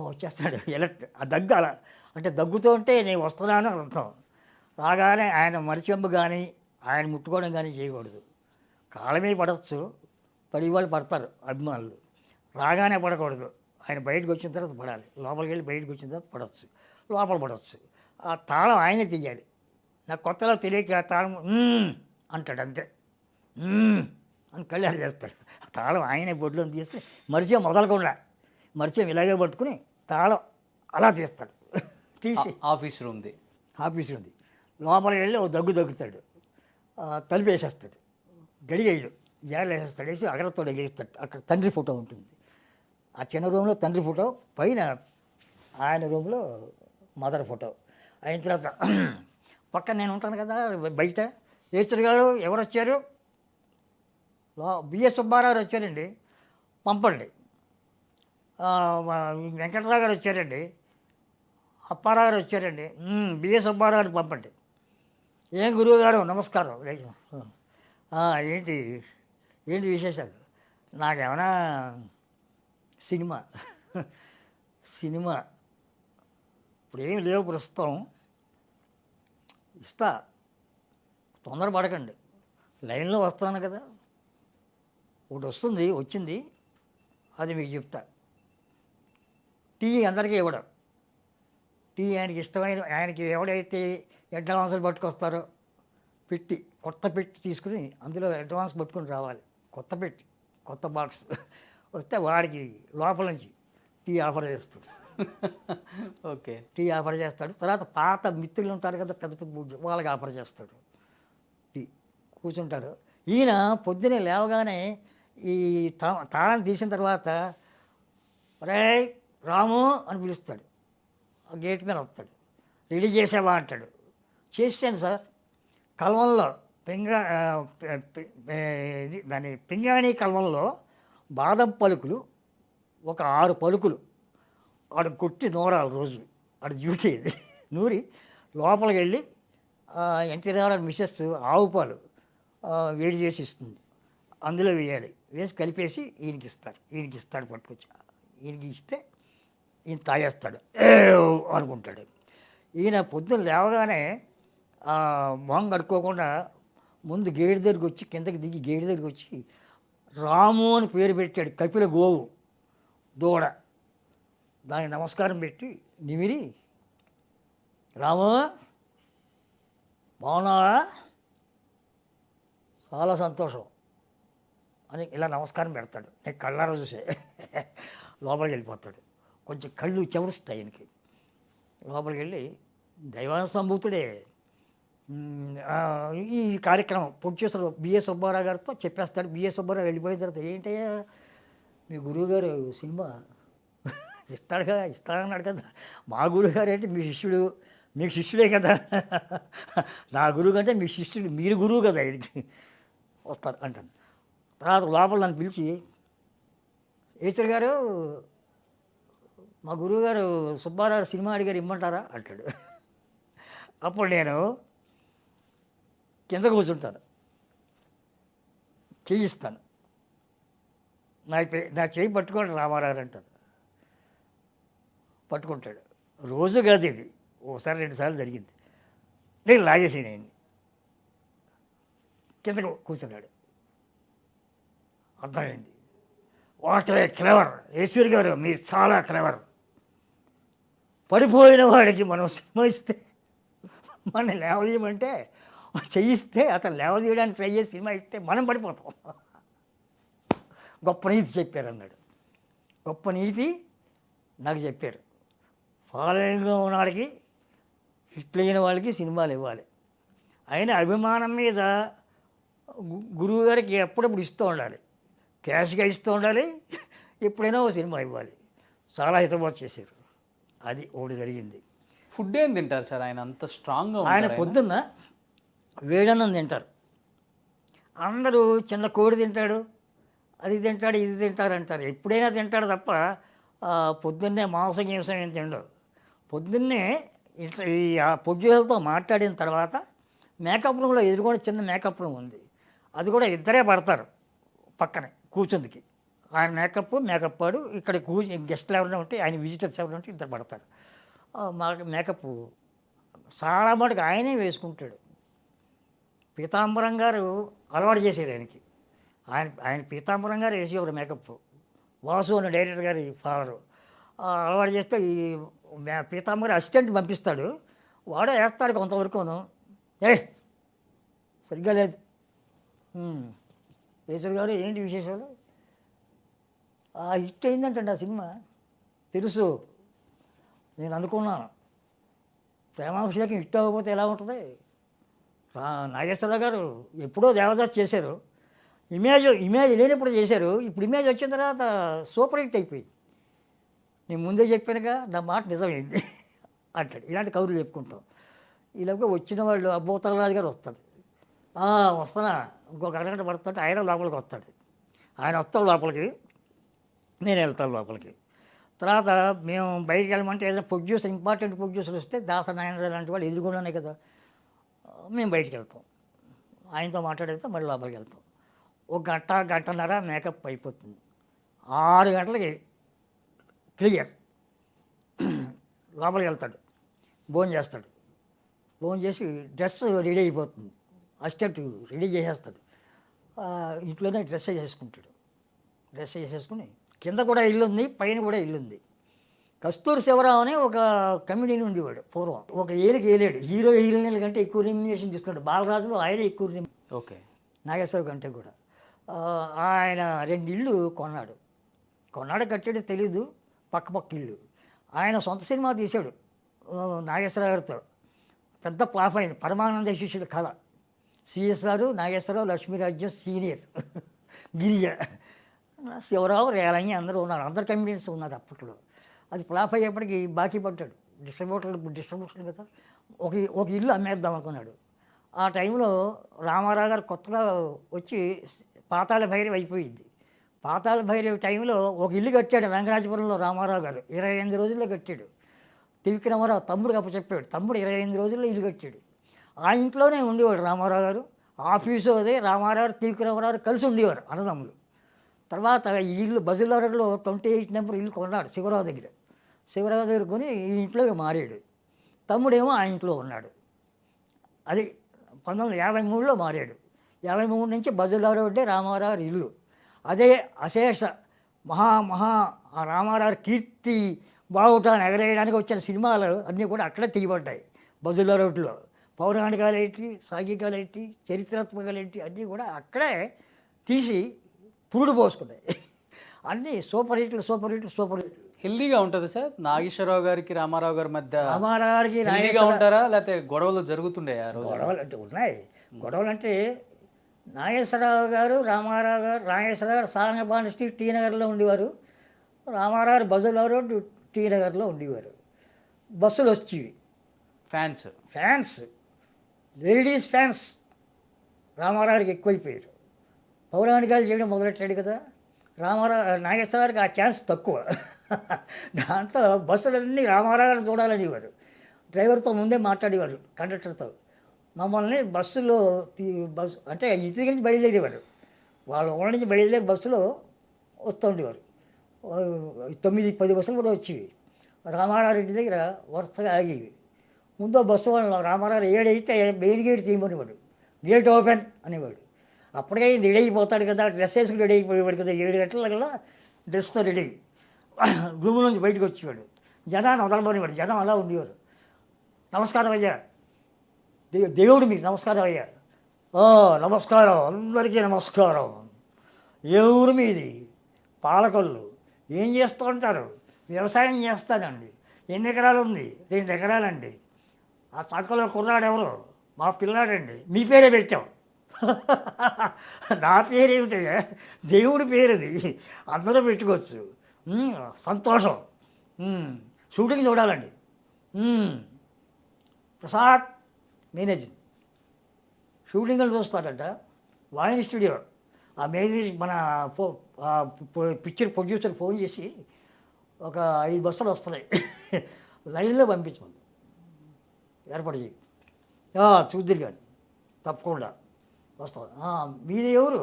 వచ్చేస్తాడు ఎలక్ట్ ఆ దగ్గు అలా అంటే దగ్గుతూ ఉంటే నేను వస్తున్నాను అని అర్థం. రాగానే ఆయన మరిచెంబు కానీ ఆయన ముట్టుకోవడం కానీ చేయకూడదు. కాళ్ళ మీద పడవచ్చు, పడి వాళ్ళు పడతారు అభిమానులు. రాగానే పడకూడదు, ఆయన బయటకు వచ్చిన తర్వాత పడాలి. లోపలికి వెళ్ళి బయటకు వచ్చిన తర్వాత పడవచ్చు, లోపల పడవచ్చు. ఆ తాళం ఆయనే తీయాలి. నాకు కొత్తలో తెలియక తాళం అంటాడు అంతే, అని కళ్యాణం చేస్తాడు. ఆ తాళం ఆయనే బొడ్లో తీస్తే మరిచేం మొదలకుండా మరిచేం ఇలాగే పట్టుకుని తాళం అలా తీస్తాడు. తీసి ఆఫీస్ రూమ్ది ఆఫీస్ ఉంది. లోపలికి వెళ్ళి ఓ దగ్గుతాడు, తలుపు వేసేస్తాడు, గడిగేయడు, జాలు వేసేస్తాడు, వేసి అగరతో వేస్తాడు. అక్కడ తండ్రి ఫోటో ఉంటుంది. ఆ చిన్న రూమ్లో తండ్రి ఫోటో, పైన ఆయన రూమ్లో మదర్ ఫోటో. అయిన తర్వాత పక్కన నేను ఉంటాను కదా బయట, ఏచర్ గారు ఎవరు వచ్చారు, బిఎస్ సుబ్బారావు గారు వచ్చారండి పంపండి, వెంకటరావు గారు వచ్చారండి, అప్పారావు గారు వచ్చారండి, బిఎస్ సుబ్బారావు గారిని పంపండి. ఏం గురువు గారు నమస్కారం, ఏంటి ఏంటి విశేషాలు, నాకేమైనా సినిమా ఇప్పుడు ఏమి లేవు ప్రస్తుతం, ఇస్తా, తొందరపడకండి, లైన్లో వస్తున్నాను కదా, ఒకటి వచ్చింది అది మీకు చెప్తా. టీ అందరికీ ఇవ్వడం, టీ ఆయనకి ఇష్టమైన, ఆయనకి ఎవడైతే అడ్వాన్సులు పట్టుకొస్తారో పెట్టి, కొత్త పెట్టి తీసుకుని అందులో అడ్వాన్స్ పట్టుకుని రావాలి. కొత్త పెట్టి, కొత్త బాక్స్ వస్తే వాడికి లోపల నుంచి టీ ఆఫర్ చేస్తాడు. ఓకే, టీ ఆఫర్ చేస్తాడు. తర్వాత పాత మిత్రులు ఉంటారు కదా పెద్ద పెద్ద, వాళ్ళకి ఆఫర్ చేస్తాడు టీ. కూర్చుంటారు. ఈయన పొద్దునే లేవగానే ఈ తాళం తీసిన తర్వాత రే రాము అని పిలుస్తాడు. ఆ గేట్ మీద వస్తాడు. రెడీ చేసావా అంటాడు. చేసాను సార్. కల్వంలో దాని పింగాణి కల్వంలో బాదం పలుకులు ఒక 6 పలుకులు ఆడు కొట్టి నూరాలి రోజు, ఆడు డ్యూటీ ఇది. నూరి లోపలికి వెళ్ళి ఎన్టీ రామారావు మిస్సెస్ ఆవు పాలు వేడి చేసి ఇస్తుంది, అందులో వేయాలి. వేసి కలిపేసి ఈయనకి ఇస్తాడు పట్టుకొచ్చి. ఈయనకి ఇస్తే ఈయన తాగేస్తాడు అనుకుంటాడు. ఈయన పొద్దున్న లేవగానే మొహం కడుక్కోకుండా ముందు గేడి దగ్గరికి వచ్చి, కిందకి దిగి గేడి దగ్గరికి వచ్చి రాము అని పేరు పెట్టాడు. కపిల గోవు దూడ, దానికి నమస్కారం పెట్టి నిమిరి రాము బాగున్నావా, చాలా సంతోషం అని ఇలా నమస్కారం పెడతాడు. నేను కళ్ళారా చూసే లోపలికి వెళ్ళిపోతాడు. కొంచెం కళ్ళు చెవురుస్తాయి ఆయనకి. లోపలికి వెళ్ళి దైవాన సంభూతుడే. ఈ కార్యక్రమం ప్రొడ్యూసర్ బిఎస్ సుబ్బారావు గారితో చెప్పేస్తాడు. బిఎస్ సుబ్బారావు వెళ్ళిపోయిన తర్వాత ఏంటయ్యా మీ గురువుగారు సినిమా ఇస్తాడన్నాడు కదా. మా గురువుగారు ఏంటి మీ శిష్యుడు, మీకు శిష్యుడే కదా, నా గురువు కంటే మీ శిష్యుడు, మీరు గురువు కదా ఆయనకి, వస్తారు అంటాను. తర్వాత లోపల నన్ను పిలిచి ఏచర్ గారు మా గురువుగారు సుబ్బారావు సినిమా అడిగారు ఇమ్మంటారా అంటాడు. అప్పుడు నేను కింద కూర్చుంటాను, చేయిస్తాను. నా చేయి పట్టుకోండి రామారావు అంటాను. పట్టుకుంటాడు. రోజు కాదు ఇది, ఓసారి 2 సార్లు జరిగింది. నేను లాగేసాను ఆయన్ని. కింద కూర్చున్నాడు. అర్థమైంది. వాట్ ఏ క్లెవర్ ఈశ్వర్ గారు, మీరు చాలా క్లెవర్. పడిపోయిన వాడికి మనం సినిమా ఇస్తే, మనం లేవదీయమంటే చేయిస్తే, అతను లేవదీయడానికి ట్రై చేసి సినిమా ఇస్తే మనం పడిపోతాం. గొప్ప నీతి చెప్పారు అన్నాడు. గొప్ప నీతి నాకు చెప్పారు. ఫాలోయింగ్గా ఉన్నవాడికి, హిట్లు అయిన వాళ్ళకి సినిమాలు ఇవ్వాలి. అయినా అభిమానం మీద గురువు గారికి ఎప్పుడప్పుడు ఇస్తూ ఉండాలి, క్యాష్గా ఇస్తూ ఉండాలి, ఎప్పుడైనా ఓ సినిమా ఇవ్వాలి. చాలా హితబోధ చేశారు. అది ఒకటి జరిగింది. ఫుడ్ ఏం తింటారు సార్ ఆయన అంత స్ట్రాంగ్గా? ఆయన పొద్దున్న వేడన్నం తింటారు. అందరూ చిన్న కోడి తింటాడు, అది తింటాడు, ఇది తింటారు అంటారు. ఎప్పుడైనా తింటాడు తప్ప పొద్దున్నే మాంసం గీంసం ఏం తిండవు. పొద్దున్నే ఇట్లా ఈ పొద్దులతో మాట్లాడిన తర్వాత మేకప్ రూమ్లో ఎదురుకుండా చిన్న మేకప్ రూమ్ ఉంది. అది కూడా ఇద్దరే పడతారు పక్కనే కూర్చుందికి. ఆయన మేకప్ వాడు ఇక్కడ గెస్ట్లు ఎవరైనా ఉంటే ఆయన విజిటర్స్ ఎవరైనా ఉంటే ఇద్దరు పడతారు. మేకప్ చాలా మటుకు ఆయనే వేసుకుంటాడు. పీతాంబరం గారు అలవాటు చేశారు ఆయనకి. ఆయన పీతాంబరం గారు వేసేవారు మేకప్. వాసు అనే డైరెక్టర్ గారి ఫాదరు అలవాటు చేస్తే ఈ పీతాంబరం అసిస్టెంట్ పంపిస్తాడు, వాడే వేస్తాడు కొంతవరకును. సరిగ్గా లేదు. కేసరి గారు ఏంటి విశేషాలు? హిట్ అయిందంటండి ఆ సినిమా. తెలుసు, నేను అనుకున్నాను. ప్రేమాభిషేకం హిట్ అవ్వకపోతే ఎలా ఉంటుంది? నాగేశ్వరరావు గారు ఎప్పుడో దేవదాస్ చేశారు, ఇమేజ్ లేనప్పుడు చేశారు. ఇప్పుడు ఇమేజ్ వచ్చిన తర్వాత సూపర్ హిట్ అయిపోయింది. నేను ముందే చెప్పానుగా, నా మాట నిజమైంది అంటాడు. ఇలాంటి కబుర్లు చెప్పుకుంటాం. ఇలాగ వచ్చిన వాళ్ళు అబ్బోతలరాజు గారు వస్తాడు. వస్తానా, ఇంకొక అరగంట పడుతుంటే ఆయన లోపలికి వస్తాడు. ఆయన వస్తాడు లోపలికి, నేను వెళ్తాను లోపలికి. తర్వాత మేము బయటికి వెళ్ళమంటే ఏదైనా ప్రొడ్యూసర్, ఇంపార్టెంట్ ప్రొడ్యూసర్ వస్తే దాసనారాయణ లాంటి వాళ్ళు ఎదురుగుండానే కదా, మేము బయటికి వెళ్తాం. ఆయనతో మాట్లాడితే మళ్ళీ లోపలికి వెళ్తాం. ఒక గంటన్నర మేకప్ అయిపోతుంది. 6 గంటలకి క్లియర్. లోపలికి వెళ్తాడు, భోజనం చేస్తాడు. భోజనం చేసి డ్రెస్ రెడీ అయిపోతుంది. అసిస్టెంట్ రెడీ చేసేస్తాడు. ఇంట్లోనే డ్రెస్ చేసుకుంటాడు. డ్రెస్ చేసేసుకుని కింద కూడా ఇల్లు ఉంది, పైన కూడా ఇల్లు ఉంది. కస్తూరి శివరావు అని ఒక కమెడియన్ ఉండేవాడు పూర్వం. ఒక ఏలికి ఏలేడు. హీరోయిన్ల కంటే ఎక్కువ రెమ్యునరేషన్ తీసుకున్నాడు. బాలరాజులో ఆయనే ఎక్కువ ఓకే, నాగేశ్వర కంటే కూడా. ఆయన 2 ఇళ్ళు కొన్నాడు. కట్టాడో తెలీదు, పక్క ఇల్లు. ఆయన సొంత సినిమా తీశాడు నాగేశ్వర గారితో. పెద్ద ఫ్లాప్ అయింది. పరమానంద శిష్యుడు కథ. సిఎస్ఆర్, నాగేశ్వరరావు, లక్ష్మీరాజ్యం సీనియర్, గిరిజ, శివరావు, రేలంగి అందరూ ఉన్నారు. అందరు కమెడియన్స్ ఉన్నారు అప్పట్లో. అది ఫ్లాప్ అయ్యేప్పటికి బాకీ పడ్డాడు. డిస్ట్రిబ్యూషన్ కదా. ఒక ఇల్లు అమ్మేద్దాం అనుకున్నాడు. ఆ టైంలో రామారావు గారు కొత్తగా వచ్చి పాతాళ భైరవి అయిపోయింది. పాతాళ భైరవి టైంలో ఒక ఇల్లు కట్టాడు వెంకటాచపురంలో రామారావు గారు. 28 రోజుల్లో కట్టాడు. త్రివిక్రమరావు తమ్ముడు చెప్పాడు. తమ్ముడు 28 రోజుల్లో ఇల్లు కట్టాడు. ఆ ఇంట్లోనే ఉండేవాడు రామారావు గారు. ఆఫీసు అదే, రామారావు గారు త్రివిక్రమరావు కలిసి ఉండేవారు అన్నదమ్ములు. తర్వాత ఈ ఇల్లు బజుల్లారెడ్డిలో 28 నెంబర్ ఇల్లు కొన్నాడు శివరావు దగ్గర కొని ఈ ఇంట్లోకి మారాడు. తమ్ముడేమో ఆ ఇంట్లో ఉన్నాడు. అది 1953లో మారాడు. 53 నుంచి బజుల్లారెడ్డి రామారావు గారి ఇల్లు. అదే అశేష ఆ రామారావు కీర్తి బావుటాన్ని ఎగరేయడానికి వచ్చిన సినిమాలు అన్నీ కూడా అక్కడే తీయబడ్డాయి. బజుల్లారెడ్డిలో పౌరాణికాలేంటి, సాంఘికాలేంటి, చరిత్రాత్మకాలేంటి అన్నీ కూడా అక్కడే తీసి పురుడు పోసుకున్నాయి. అన్నీ సూపర్ హిట్లు. హెల్దీగా ఉంటుంది సార్. నాగేశ్వరరావు గారికి రామారావు గారి మధ్య రామారావు గారికి హెల్దీగా ఉంటారా, లేకపోతే గొడవలు జరుగుతుండే? ఆ రోజు గొడవలు అంటే ఉన్నాయి. గొడవలు అంటే నాగేశ్వరరావు గారు నాగేశ్వరరావు గారు సారంగపాణి స్ట్రీట్ టీ నగర్లో ఉండేవారు. రామారావు గారు బజుల్లావు రోడ్ టీ నగర్లో ఉండేవారు. బస్సులు వచ్చేవి. ఫ్యాన్స్ లేడీస్ ఫ్యాన్స్ రామారావు గారికి ఎక్కువైపోయారు. పౌరాణికాలు చేయడం మొదలెట్టాడు కదా నాగేశ్వరరావు గారికి. ఆ ఛాన్స్ తక్కువ. దాంతో బస్సులన్నీ రామారావు గారిని చూడాలనేవారు. డ్రైవర్తో ముందే మాట్లాడేవారు, కండక్టర్తో. మమ్మల్ని బస్సులో అంటే ఇంటి దగ్గర నుంచి బయలుదేరేవారు. వాళ్ళు ఊళ్ళ నుంచి బయలుదేరి బస్సులో వస్తూ ఉండేవారు. 9-10 బస్సులు కూడా వచ్చేవి. రామారావు ఇంటి దగ్గర వరుసగా ఆగేవి. ముందు బస్సు వాళ్ళు రామారావు 7 అయితే మెయిన్ గేట్ తీయమనేవాడు. గేట్ ఓపెన్ అనేవాడు. అప్పటికే రెడీ అయిపోతాడు కదా, డ్రెస్ వేసుకుని రెడీ అయిపోయేవాడు కదా. 7 గంటల కల్లా డ్రెస్తో రెడీ రూమ్ నుంచి బయటకు వచ్చేవాడు. జనాన్ని వదలబోనేవాడు. జనం అలా ఉండేవారు. నమస్కారం అయ్యా, దేవుడు మీకు నమస్కారం అయ్యా. నమస్కారం, అందరికీ నమస్కారం. ఏ ఊరు మీది? పాలకొల్లు. ఏం చేస్తూ ఉంటారు? వ్యవసాయం చేస్తానండి. ఎన్ని ఎకరాలు ఉంది? 2 ఎకరాలండి. ఆ తక్కువలో కుర్రాడు ఎవరు? మా పిల్లాడండి. మీ పేరే పెట్టాం. నా పేరేమిటయ్యా? దేవుడి పేరుది, అందరూ పెట్టుకోవచ్చు. సంతోషం. షూటింగ్ చూడాలండి. ప్రసాద్ మేనేజర్ షూటింగ్లు చూస్తారంట. వాయిన్ స్టూడియో ఆ మేనేజర్ మన పిక్చర్ ప్రొడ్యూసర్ ఫోన్ చేసి ఒక 5 బస్సులు వస్తున్నాయి, లైన్లో పంపించమని ఏర్పాటు చేయి. చూద్దరు కానీ తప్పకుండా వస్తాం. మీది ఎవరు?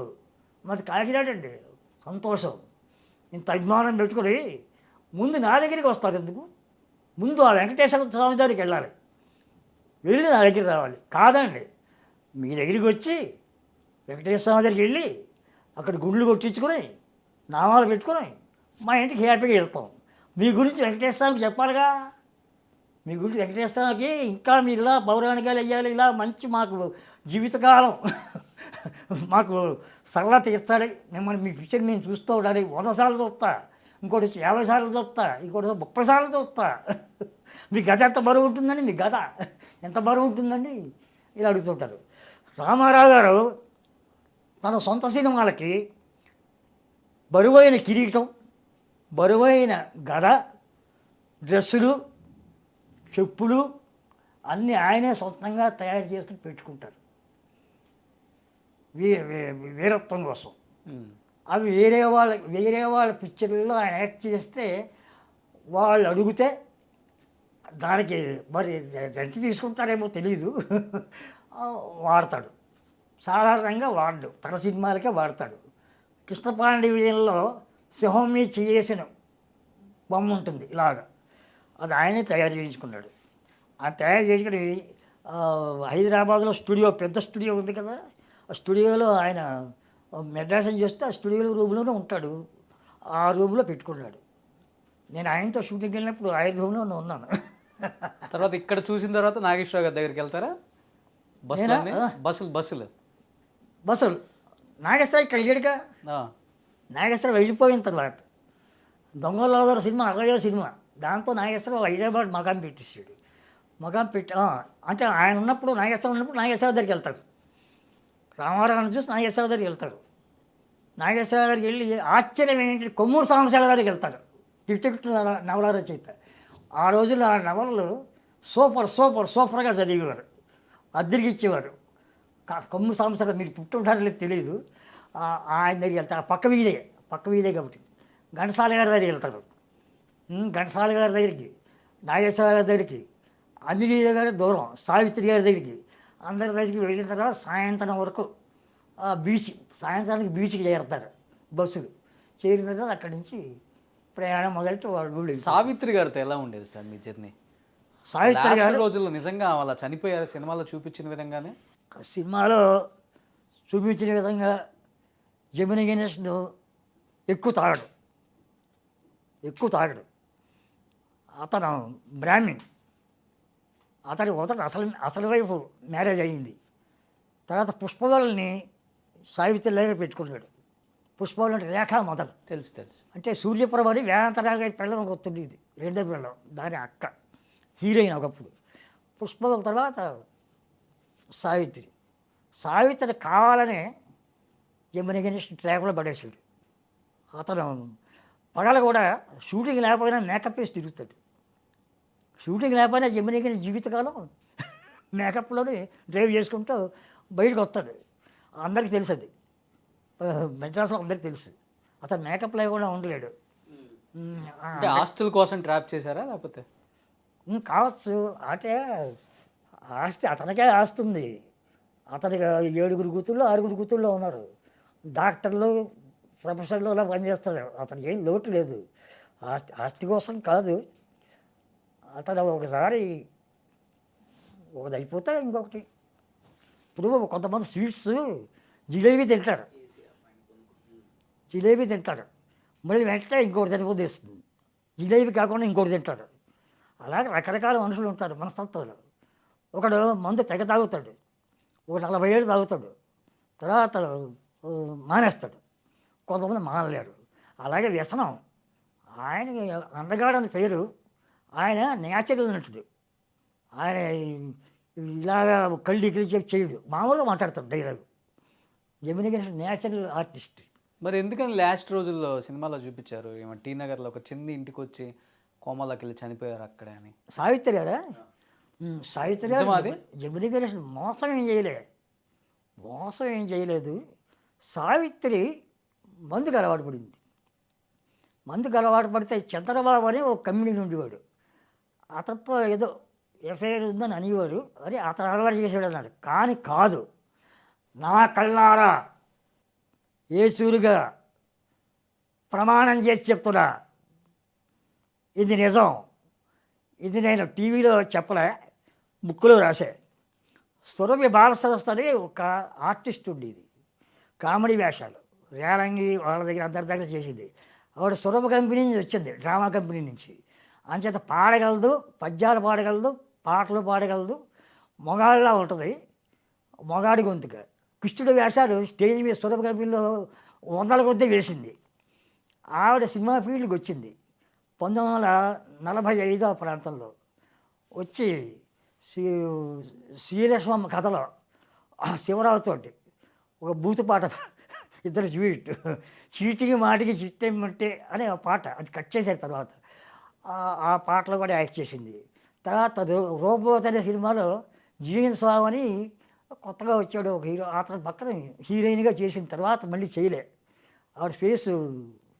మాది కాకినాడ అండి. సంతోషం. ఇంత అభిమానం పెట్టుకుని ముందు నా దగ్గరికి వస్తారు ఎందుకు? ముందు ఆ వెంకటేశ్వర స్వామి దగ్గరికి వెళ్ళాలి, వెళ్ళి నా దగ్గరికి రావాలి. కాదండి, మీ దగ్గరికి వచ్చి వెంకటేశ్వర స్వామి దగ్గరికి వెళ్ళి అక్కడ గుండ్లు కొట్టించుకొని నామాలు పెట్టుకొని మా ఇంటికి హ్యాపీగా వెళ్తాం. మీ గురించి వెంకటేశ్వర స్వామికి చెప్పాలిగా, మీ గురించి వెంకటేశ్వర స్వామికి ఇంకా మీరు ఇలా పౌరాణికాలు వెయ్యాలి, ఇలా మంచి మాకు జీవితకాలం మాకు సరళత తీర్చాలి, మిమ్మల్ని మీ పిక్చర్ మేము చూస్తూ ఉండాలి. 100 సార్లు చూస్తా, ఇంకోటి 50 సార్లు చూస్తా, ఇంకోటి 30 సార్లు చూస్తా. మీ గద ఎంత బరువు ఉంటుందండి, మీ గద ఎంత బరువు ఉంటుందండి, ఇలా అడుగుతుంటారు. రామారావు గారు తన సొంత సినిమాలకి బరువైన కిరీటం, బరువైన గద, డ్రెస్సులు, చెప్పులు అన్నీ ఆయనే సొంతంగా తయారు చేసుకుని పెట్టుకుంటారు వీరత్వం కోసం. అవి వేరే వాళ్ళ పిక్చర్లలో ఆయన యాక్ట్ చేస్తే వాళ్ళు అడిగితే దానికి మరి రెంట్ తీసుకుంటారేమో తెలియదు, వాడతాడు. సాధారణంగా వాడు తన సినిమాలకే వాడతాడు. కృష్ణపాండే విజయంలో సింహం మీద చేసిన బొమ్మ ఉంటుంది ఇలాగా, అది ఆయనే తయారు చేయించుకున్నాడు. ఆ తయారు చేసుకుని హైదరాబాద్లో స్టూడియో, పెద్ద స్టూడియో ఉంది కదా, ఆ స్టూడియోలో ఆయన మెడ్రాసం చేస్తే ఆ స్టూడియోలో రూమ్లోనే ఉంటాడు. ఆ రూమ్లో పెట్టుకున్నాడు. నేను ఆయనతో షూటింగ్ వెళ్ళినప్పుడు ఆయన రూమ్లోనే ఉన్నాను. తర్వాత ఇక్కడ చూసిన తర్వాత నాగేశ్వరరావు గారి దగ్గరికి వెళ్తారా? బస్సులు నాగేశ్వర ఇక్కడ లేడుగా. నాగేశ్వర వెళ్ళిపోయిన తర్వాత దొంగలవాదర సినిమా 60వ సినిమా, దాంతో నాగేశ్వరరావు హైదరాబాద్ మకాం పెట్టేసాడు. మకాం పెట్టి అంటే ఆయన ఉన్నప్పుడు, నాగేశ్వరరావు ఉన్నప్పుడు నాగేశ్వరరావు దగ్గరికి వెళ్తాడు. రామారావుని చూసి నాగేశ్వరరావు దగ్గరికి వెళ్తాడు. నాగేశ్వరరావు దగ్గరికి వెళ్ళి ఆశ్చర్యం ఏంటి, కొమ్మూరు సాంబశివరావు దగ్గరికి వెళ్తాడు. డిటెక్టివ్ నవల రచయిత. ఆ రోజుల్లో ఆ నవలలు సూపర్గా చదివేవారు, అద్దరికి ఇచ్చేవారు. కొమ్మూరు సాంబశివరావు మీరు పుట్టుంటారో లేదు తెలియదు. ఆయన దగ్గరికి వెళ్తారు. పక్క వీధే కాబట్టి ఘంటసాల గారి దగ్గరికి వెళ్తారు. ఘంటసాల గారి దగ్గరికి, నాగేశ్వర గారి దగ్గరికి, అంజనీ గారి దూరం, సావిత్రి గారి దగ్గరికి, అందరి దగ్గరికి వెళ్ళిన తర్వాత సాయంత్రం వరకు సాయంత్రానికి బీచ్కి చేరుతారు బస్సులు. చేరిన తర్వాత అక్కడి నుంచి ప్రయాణం మొదలెట్టి వాళ్ళు. సావిత్రి గారితో ఎలా ఉండేది సార్ మీ జర్నీ? సావిత్రి గారు రోజుల్లో నిజంగా అలా చనిపోయారు సినిమాలో చూపించిన విధంగానే? సినిమాలో చూపించిన విధంగా జమినీ గణేష్ను ఎక్కువ తాగడు. అతను బ్రాహ్మణ్. అతని అసలు వైపు మ్యారేజ్ అయ్యింది. తర్వాత పుష్పవల్ని సావిత్రిలాగా పెట్టుకున్నాడు. పుష్పవల్ అంటే రేఖా మదర్, తెలుసు. అంటే సూర్యప్రభని వేదాంతరాగా పెళ్ళం గుర్తుండేది, రెండో పెళ్ళం, దాని అక్క, హీరోయిన్ ఒకప్పుడు. పుష్పవల్ తర్వాత సావిత్రి కావాలనే జమినీ గణేష్ ట్రాక్లో పడేసాడు. అతను పగల కూడా షూటింగ్ లేకపోయినా మేకప్ వేసి తిరుగుతాడు. షూటింగ్ లేకపోయినా జమినీ గణేష్ జీవితకాలం మేకప్లోనే డ్రైవ్ చేసుకుంటూ బయటకు వస్తాడు. అందరికీ తెలుసు, అది మెడ్రాస్లో అందరికీ తెలుసు. అతను మేకప్ లేకుండా ఉండలేడు. ఆస్తుల కోసం ట్రాప్ చేశారా లేకపోతే? కావచ్చు. అంటే ఆస్తి అతనికే ఆస్తుంది. అతనికి 7 కూతుళ్ళు 6 కూతుళ్ళు ఉన్నారు. డాక్టర్లు, ప్రొఫెసర్లు అలా పనిచేస్తారు. అతనికి ఏం లోటు లేదు. ఆస్తి కోసం కాదు. అతను ఒకసారి ఒకటి అయిపోతే ఇంకొకటి. ఇప్పుడు కొంతమంది స్వీట్స్ జిలేబీ తింటారు, మళ్ళీ వెంటనే ఇంకోటి చనిపోతేస్తుంది. జిలేబీ కాకుండా ఇంకోటి తింటారు. అలాగే రకరకాల మనుషులు ఉంటారు మనస్తత్వాలు. ఒకడు మందు తెగ తాగుతాడు, ఒక 40 ఏళ్ళు తాగుతాడు, తర్వాత మానేస్తాడు. కొంతమంది మానలేరు. అలాగే వ్యసనం. ఆయనకి అందగాడని పేరు. ఆయన న్యాచురల్ నటుడు. ఆయన ఇలాగా కళ్ళు చేయడు, మామూలుగా మాట్లాడతాడు డైలాగ్. జమినీ గణేష్ న్యాచురల్ ఆర్టిస్ట్. మరి ఎందుకని లాస్ట్ రోజుల్లో సినిమాలో చూపించారు ఏమో టీ నగర్లో ఒక చిన్న ఇంటికి వచ్చి కోమలోకి వెళ్ళి చనిపోయారు అక్కడే అని? సావిత్రి గారా? సావిత్రి గారు జమినీ గణేష్ మోసం ఏం చేయలేదు. సావిత్రి మందుకు అలవాటు పడింది. మందుకు అలవాటు పడితే చంద్రబాబు అని ఒక కమ్యూనిటీ ఉండేవాడు. అతనితో ఏదో ఎఫ్ఐఆర్ ఉందని అనేవారు. అని అతను అలవాటు చేసాడు అన్నారు. కానీ కాదు, నా కళ్ళారా ఏసూరుగా ప్రమాణం చేసి చెప్తున్నా, ఇది నిజం. ఇది నేను టీవీలో చెప్పలే, బుక్లో రాసే. సురభి బాలసరస్వతి అని ఒక ఆర్టిస్ట్ ఉండేది, కామెడీ వేషాలు రేలంగి వాళ్ళ దగ్గర అందరి దగ్గర చేసింది. ఆవిడ సురభ కంపెనీ నుంచి వచ్చింది, డ్రామా కంపెనీ నుంచి. అంచేత పాడగలదు, పద్యాలు పాడగలదు, పాటలు పాడగలదు, మొగాళ్ళలా ఉంటుంది, మొగాడి గొంతుక. కృష్ణుడి వేషాలు స్టేజ్ మీద సురభ కంపెనీలో వందల కొద్దీ వేసింది. ఆవిడ సినిమా ఫీల్డ్కి వచ్చింది 1945 ఆ ప్రాంతంలో. వచ్చి శ్రీలక్ష్మమ్మ కథలో శివరావుతోటి ఒక బూతు పాట, ఇద్దరు డ్యూయట్, చీటికి మాటికి చిట్టేమంటే అనే ఆ పాట, అది కట్ చేశారు తర్వాత. ఆ పాటలో కూడా యాక్ట్ చేసింది. తర్వాత రోబోత్ అనే సినిమాలో జీవన్ స్వామి అని కొత్తగా వచ్చాడు ఒక హీరో, అతని పక్కన హీరోయిన్గా చేసిన తర్వాత మళ్ళీ చేయలే. ఆవిడ ఫేసు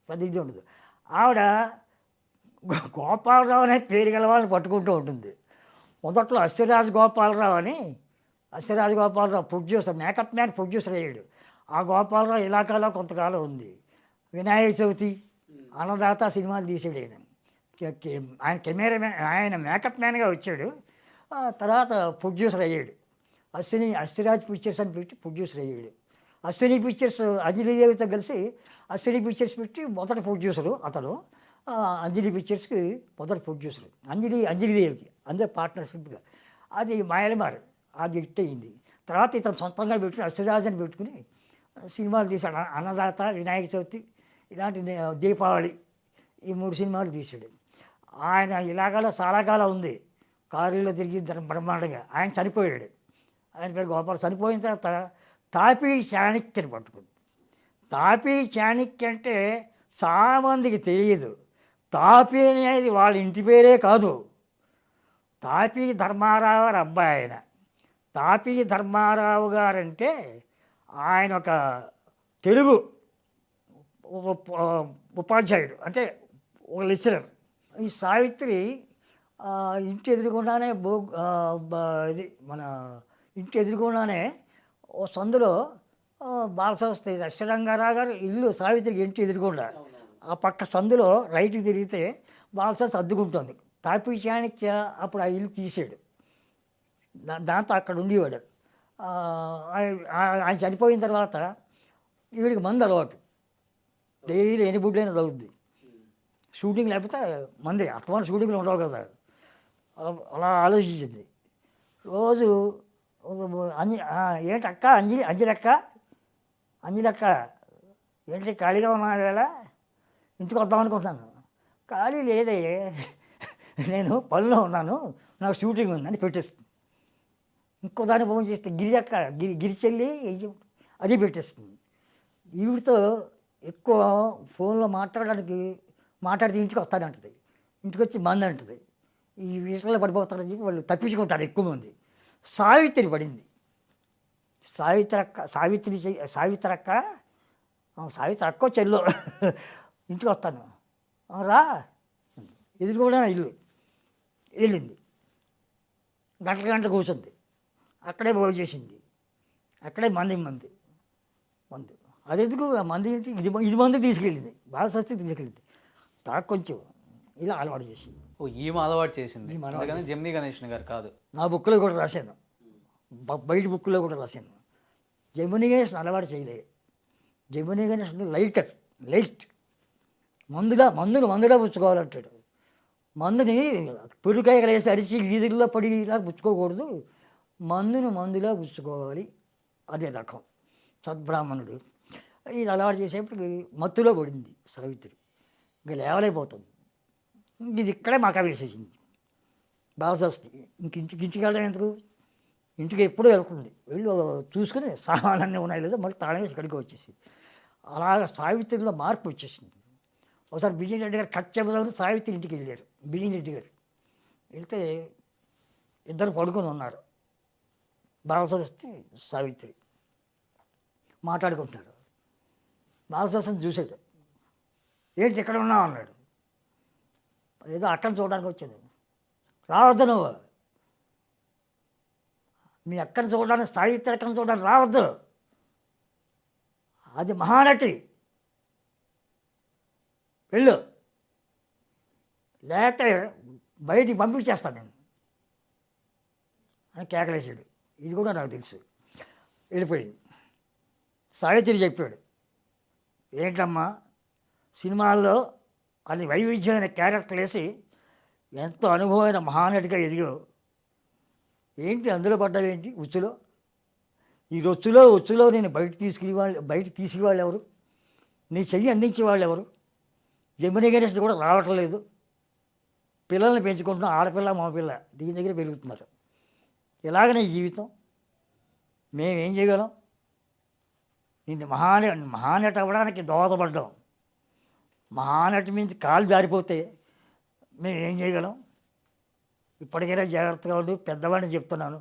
పెద్ద ఇది ఉండదు. ఆవిడ గోపాలరావు అనే పేరు గల వాళ్ళని పట్టుకుంటూ ఉంటుంది. మొదట్లో అశ్వరాజు గోపాలరావు అని, Ashwaraju Gopalarao producer, makeup man producer అయ్యాడు. ఆ గోపాలరావు ఇలాకాలో కొంతకాలం ఉంది. వినాయక చవితి, అన్నదాత సినిమాలు తీసాడు ఆయన. ఆయన కెమెరామ్యాన్, ఆయన మేకప్ మ్యాన్గా వచ్చాడు. తర్వాత ప్రొడ్యూసర్ అయ్యాడు. అశ్వరాజ్ పిక్చర్స్ అని పెట్టి ప్రొడ్యూసర్ అయ్యాడు. అశ్విని పిక్చర్స్ అంజలిదేవితో కలిసి అశ్విని పిక్చర్స్ పెట్టి మొదటి ప్రొడ్యూసరు అతను. అంజలి పిక్చర్స్కి మొదటి ప్రొడ్యూసర్ అంజలిదేవికి, అందరూ పార్ట్నర్షిప్గా. అది మాయలమారు, అది హిట్ అయ్యింది. తర్వాత ఇతను సొంతంగా పెట్టుకుని అశ్వరాజని పెట్టుకుని సినిమాలు తీశాడు. అన్నదాత, వినాయక చవితి, ఇలాంటి దీపావళి, ఈ 3 సినిమాలు తీశాడు. ఆయన ఇలాగాలో చాలా కాలం ఉంది, కారులో తిరిగి బ్రహ్మాండంగా. ఆయన చనిపోయాడు. ఆయన పేరు గోపాల్. చనిపోయిన తర్వాత తాపీ చాణక్యని పట్టుకుంది. తాపీ చాణక్య అంటే చాలామందికి తెలియదు. తాపీ అనేది వాళ్ళ ఇంటి పేరే కాదు, తాపీ ధర్మారావు గారు అబ్బాయి ఆయన. తాపీ ధర్మారావు గారంటే ఆయన ఒక తెలుగు ఉపాధ్యాయుడు, అంటే ఒక లెక్చరర్. ఈ సావిత్రి ఇంటి ఎదురుకుండానే ఇది మన ఇంటి ఎదురుకుండానే ఓ సందులో బాలసరస్వతి అశ్వరంగారావు గారు ఇల్లు సావిత్రికి ఇంటి ఎదురుకుండా. ఆ పక్క సందులో రైట్కి తిరిగితే బాలసరస్వతి అద్దుకుంటుంది. తాపీ చాణక్య అప్పుడు ఆ ఇల్లు తీసాడు, దాంతో అక్కడ ఉండేవాడు. ఆయన చనిపోయిన తర్వాత వీడికి మందు అలవాటు, డైలీ ఎన్ని బుడ్లైనా తగ్గుద్ది. షూటింగ్ లేకపోతే మంది అత్తమాన షూటింగ్లు ఉండవు కదా. అలా ఆలోచించింది. రోజు ఏంటక్క అంజలక్క ఏంటి ఖాళీగా ఉన్నా వేళ ఇంటికి వద్దాం అనుకుంటున్నాను. ఖాళీ లేదే, నేను పనిలో ఉన్నాను, నాకు షూటింగ్ ఉందని పెట్టేస్తుంది. ఇంకో దాన్ని ఫోన్ చేస్తే గిరిచెల్లి అది పెట్టేస్తుంది. ఈవిడితో ఎక్కువ ఫోన్లో మాట్లాడితే ఇంటికి వస్తానంటుంది. ఇంటికి వచ్చి మంది అంటుంది. ఈ వీటిలో పడిపోతారని చెప్పి వాళ్ళు తప్పించుకుంటారు ఎక్కువ మంది. సావిత్రి పడింది. సావిత్రి అక్క చెల్లో ఇంటికి వస్తాను రా, ఎదురుకోవడా ఇల్లు వెళ్ళింది. గంటల కూర్చుంది, అక్కడే భోజనం చేసింది, అక్కడే మంది అది ఎందుకు మంది ఏంటి, ఇది మంది తీసుకెళ్ళింది, బాలసరస్వతి తీసుకెళ్ళింది. కొంచెం ఇలా అలవాటు చేసింది. ఈమె అలవాటు చేసింది, జమినీ గణేషన్ గారు కాదు. నా బుక్లో కూడా రాశాను, బయట బుక్లో కూడా రాశాను. జమినీ గణేషన్ అలవాటు చేయలే. జమినీ గణేషన్ లైట్ మందులో పుచ్చుకోవాలంటాడు. మందుని పురికాయలు వేసి అరిచి వీధుల్లో పడి ఇలా పుచ్చుకోకూడదు, మందులో పుచ్చుకోవాలి. అదే రకం సద్బ్రాహ్మణుడు. ఇది అలవాటు చేసేప్పటికి మత్తులో పడింది సావిత్రి. ఇంకా లేవలేకపోతుంది. ఇది ఇక్కడే మాకు వేసేసింది బాలసరస్వతి. ఇంటికి వెళ్ళడం ఎందుకు, ఇంటికి ఎప్పుడూ వెళ్తుంది. వెళ్ళి చూసుకుని సామాన్లన్నీ ఉన్నాయి లేదో మళ్ళీ తాళం వేసి ఇక్కడికి వచ్చేసింది. అలాగ సావిత్రిలో మార్పు వచ్చేసింది. ఒకసారి బిజీ రెడ్డి గారు కట్ చెబుదామని సావిత్రి ఇంటికి వెళ్ళారు. బిజీ రెడ్డి గారు వెళ్తే ఇద్దరు పడుకొని ఉన్నారు, బాలసరస్వతి సావిత్రి మాట్లాడుకుంటున్నారు. బాలసరస్వతిని చూశాడు. ఏంటి ఎక్కడ ఉన్నావు అన్నాడు. ఏదో అక్కని చూడడానికి వచ్చాను. రావద్దు నువ్వు, మీ అక్కని చూడడానికి, సావిత్రి అక్కని చూడడానికి రావద్దు, అది మహానటి, వెళ్ళు, లేకపోతే బయటికి పంపించేస్తాను నేను అని కేకలేసాడు. ఇది కూడా నాకు తెలుసు. వెళ్ళిపోయింది. సావిత్రి చెప్పాడు, ఏంటమ్మా సినిమాల్లో అది వైవిధ్యమైన క్యారెక్టర్ వేసి ఎంతో అనుభవమైన మహానటిగా ఎదిగావు, ఏంటి అందులో పడ్డావేంటి ఉచ్చులో? ఈ ఉచ్చులో నేను బయట తీసుకువాళ్ళు ఎవరు? నీ చెయ్యి అందించే వాళ్ళు ఎవరు? జమినీ గణేష్ కూడా రావటం లేదు. పిల్లల్ని పెంచుకుంటున్నాం, ఆడపిల్ల మగపిల్ల దీని దగ్గర పెరుగుతున్నారు. ఇలాగనే జీవితం, మేమేం చేయగలం? నిన్ను మహానటి అవ్వడానికి దోహదపడ్డాం. మహానటి మీద కాలు జారిపోతే మేము ఏం చేయగలం? ఇప్పటికైనా జాగ్రత్తగా ఉండు, పెద్దవాడిని చెప్తున్నాను.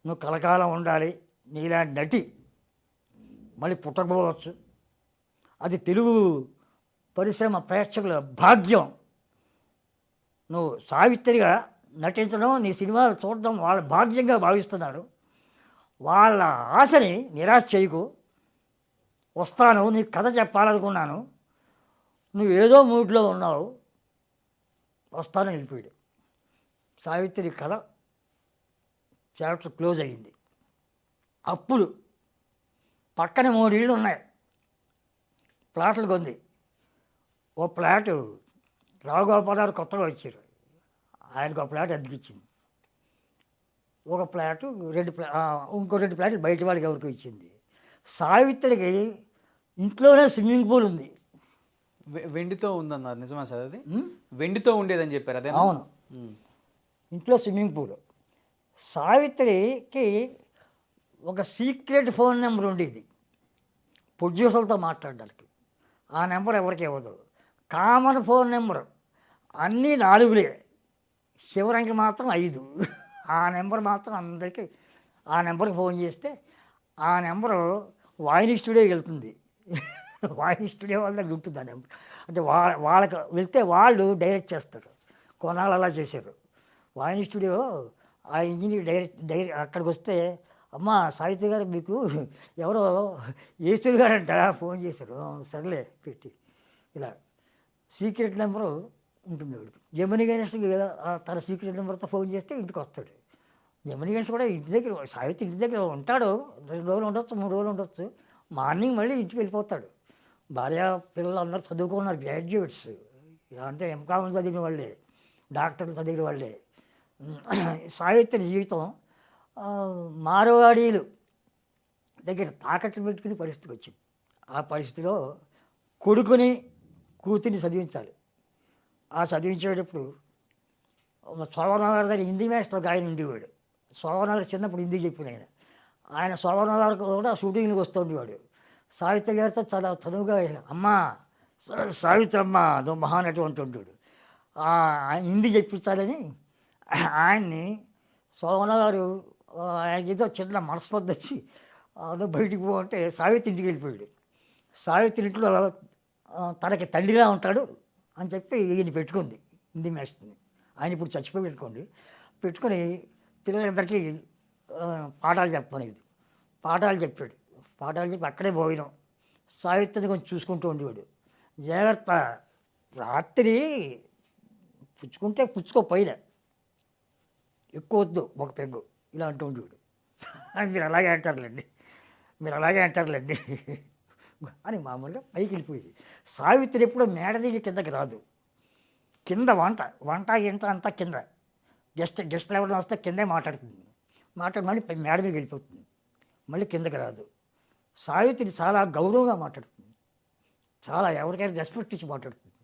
నువ్వు కలకాలం ఉండాలి. నీలాంటి నటి మళ్ళీ పుట్టకపోవచ్చు. అది తెలుగు పరిశ్రమ ప్రేక్షకుల భాగ్యం. నువ్వు సావిత్రిగా నటించడం, నీ సినిమాలు చూడడం వాళ్ళ భాగ్యంగా భావిస్తున్నారు. వాళ్ళ ఆశని నిరాశ చేయకు. వస్తాను, నీకు కథ చెప్పాలనుకున్నాను, నువ్వేదో మూడ్లో ఉన్నావు, వస్తాను వెళ్ళిపోయాడు. సావిత్రి కథ చాప్టర్ క్లోజ్ అయ్యింది. అప్పులు పక్కన 3 ఇళ్ళు ఉన్నాయి, ప్లాట్లు కొంది. ఓ ప్లాటు రావుగోపాల్ కొత్తగా వచ్చారు, ఆయనకు ఒక ప్లాట్ అద్దెకిచ్చింది. ఒక ప్లాటు ఇంకో 2 ప్లాట్లు బయట వాడికి ఎవరికి ఇచ్చింది. సావిత్రికి ఇంట్లోనే స్విమ్మింగ్ పూల్ ఉంది. వెండితో ఉందన్నారు, నిజమా సార్? అది వెండితో ఉండేదని చెప్పారు. అదే అవును, ఇంట్లో స్విమ్మింగ్ పూల్. సావిత్రికి ఒక సీక్రెట్ ఫోన్ నెంబర్ ఉండేది ప్రొడ్యూసర్లతో మాట్లాడడానికి. ఆ నెంబర్ ఎవరికి ఇవ్వదు. కామన్ ఫోన్ నెంబర్ అన్నీ 4లే, శివరంకి మాత్రం 5. ఆ నెంబర్ మాత్రం అందరికీ, ఆ నెంబర్కి ఫోన్ చేస్తే ఆ నెంబరు వాయిని స్టూడియోకి వెళ్తుంది. వాయిని స్టూడియో వాళ్ళ దగ్గర ఉంటుంది ఆ నెంబర్. అంటే వాళ్ళకి వెళ్తే వాళ్ళు డైరెక్ట్ చేస్తారు. కొన్నాళ్ళు అలా చేశారు. వాయిని స్టూడియో ఆ ఇంజనీర్ డైరెక్ట్ అక్కడికి వస్తే, అమ్మ సావిత్రి గారు మీకు ఎవరో యేసూరి గారు అంట ఫోన్ చేశారు. సర్లే పెట్టి ఇలా సీక్రెట్ నెంబరు ఉంటుంది వాడికి. జమినీ గణేష్ తన సీక్రెట్ నెంబర్తో ఫోన్ చేస్తే ఇంటికి వస్తాడు. జమినీ గణేష్ కూడా ఇంటి దగ్గర, సావిత్రి ఇంటి దగ్గర ఉంటాడు. 2 రోజులు ఉండొచ్చు, 3 రోజులు ఉండొచ్చు. మార్నింగ్ మళ్ళీ ఇంటికి వెళ్ళిపోతాడు. భార్య పిల్లలు అందరూ చదువుకున్నారు, గ్రాడ్యుయేట్స్. అంటే ఎంకామ్ చదివిన వాళ్ళే, డాక్టర్లు చదివిన వాళ్ళే. సావిత్రి జీవితం మారవాడీలు దగ్గర తాకట్లు పెట్టుకునే పరిస్థితికి వచ్చింది. ఆ పరిస్థితిలో కొడుకుని కూతుర్ని చదివించాలి. ఆ చదివించేటప్పుడు శోభనగారి దగ్గర హిందీ మాస్టర్ ఒక ఆయన ఉండేవాడు. శోభనగారు చిన్నప్పుడు హిందీ చెప్పిన ఆయన శోభనగారు కూడా షూటింగ్కి వస్తుండేవాడు. సావిత్రి గారితో చాలా చదువుగా, అమ్మా సావిత్రమ్మ నువ్వు మహానటి అంటుంటాడు. హిందీ చెప్పించాలని ఆయన్ని శోభన గారు ఆయనకి ఏదో చిన్న మనస్పర్ధ వచ్చి నువ్వు బయటికి పో అంటే సావిత్రి ఇంటికి వెళ్ళిపోయాడు. సావిత్రి ఇంట్లో తనకి తండ్రిగా ఉంటాడు అని చెప్పి ఈయన పెట్టుకుంది హిందీ మాస్టర్ని. ఆయన ఇప్పుడు చచ్చిపోయి పెట్టుకొని పిల్లలందరికీ పాఠాలు చెప్పనేది. పాఠాలు చెప్పాడు. పాఠాలు చెప్పి అక్కడే పోయినాం. సావిత్రిని కొంచెం చూసుకుంటూ ఉండేవాడు. జాగ్రత్త, రాత్రి పుచ్చుకుంటే పుచ్చుకో, పైన ఎక్కువ వద్దు, ఒక పెగ్గు ఇలా అంటూ ఉండేవాడు. మీరు అలాగే అంటారులేండి అని మామూలుగా పైకి వెళ్ళిపోయేది. సావిత్రి ఎప్పుడూ మేడ దిగి కిందకి రాదు. కింద వంట గింట అంతా కింద. గెస్ట్లు ఎవరైనా వస్తే కిందే మాట్లాడుతుంది. మళ్ళీ మేడ మీద వెళ్ళిపోతుంది. మళ్ళీ కిందకి రాదు. సావిత్రి చాలా గౌరవంగా మాట్లాడుతుంది. చాలా ఎవరికైనా రెస్పెక్ట్ ఇచ్చి మాట్లాడుతుంది.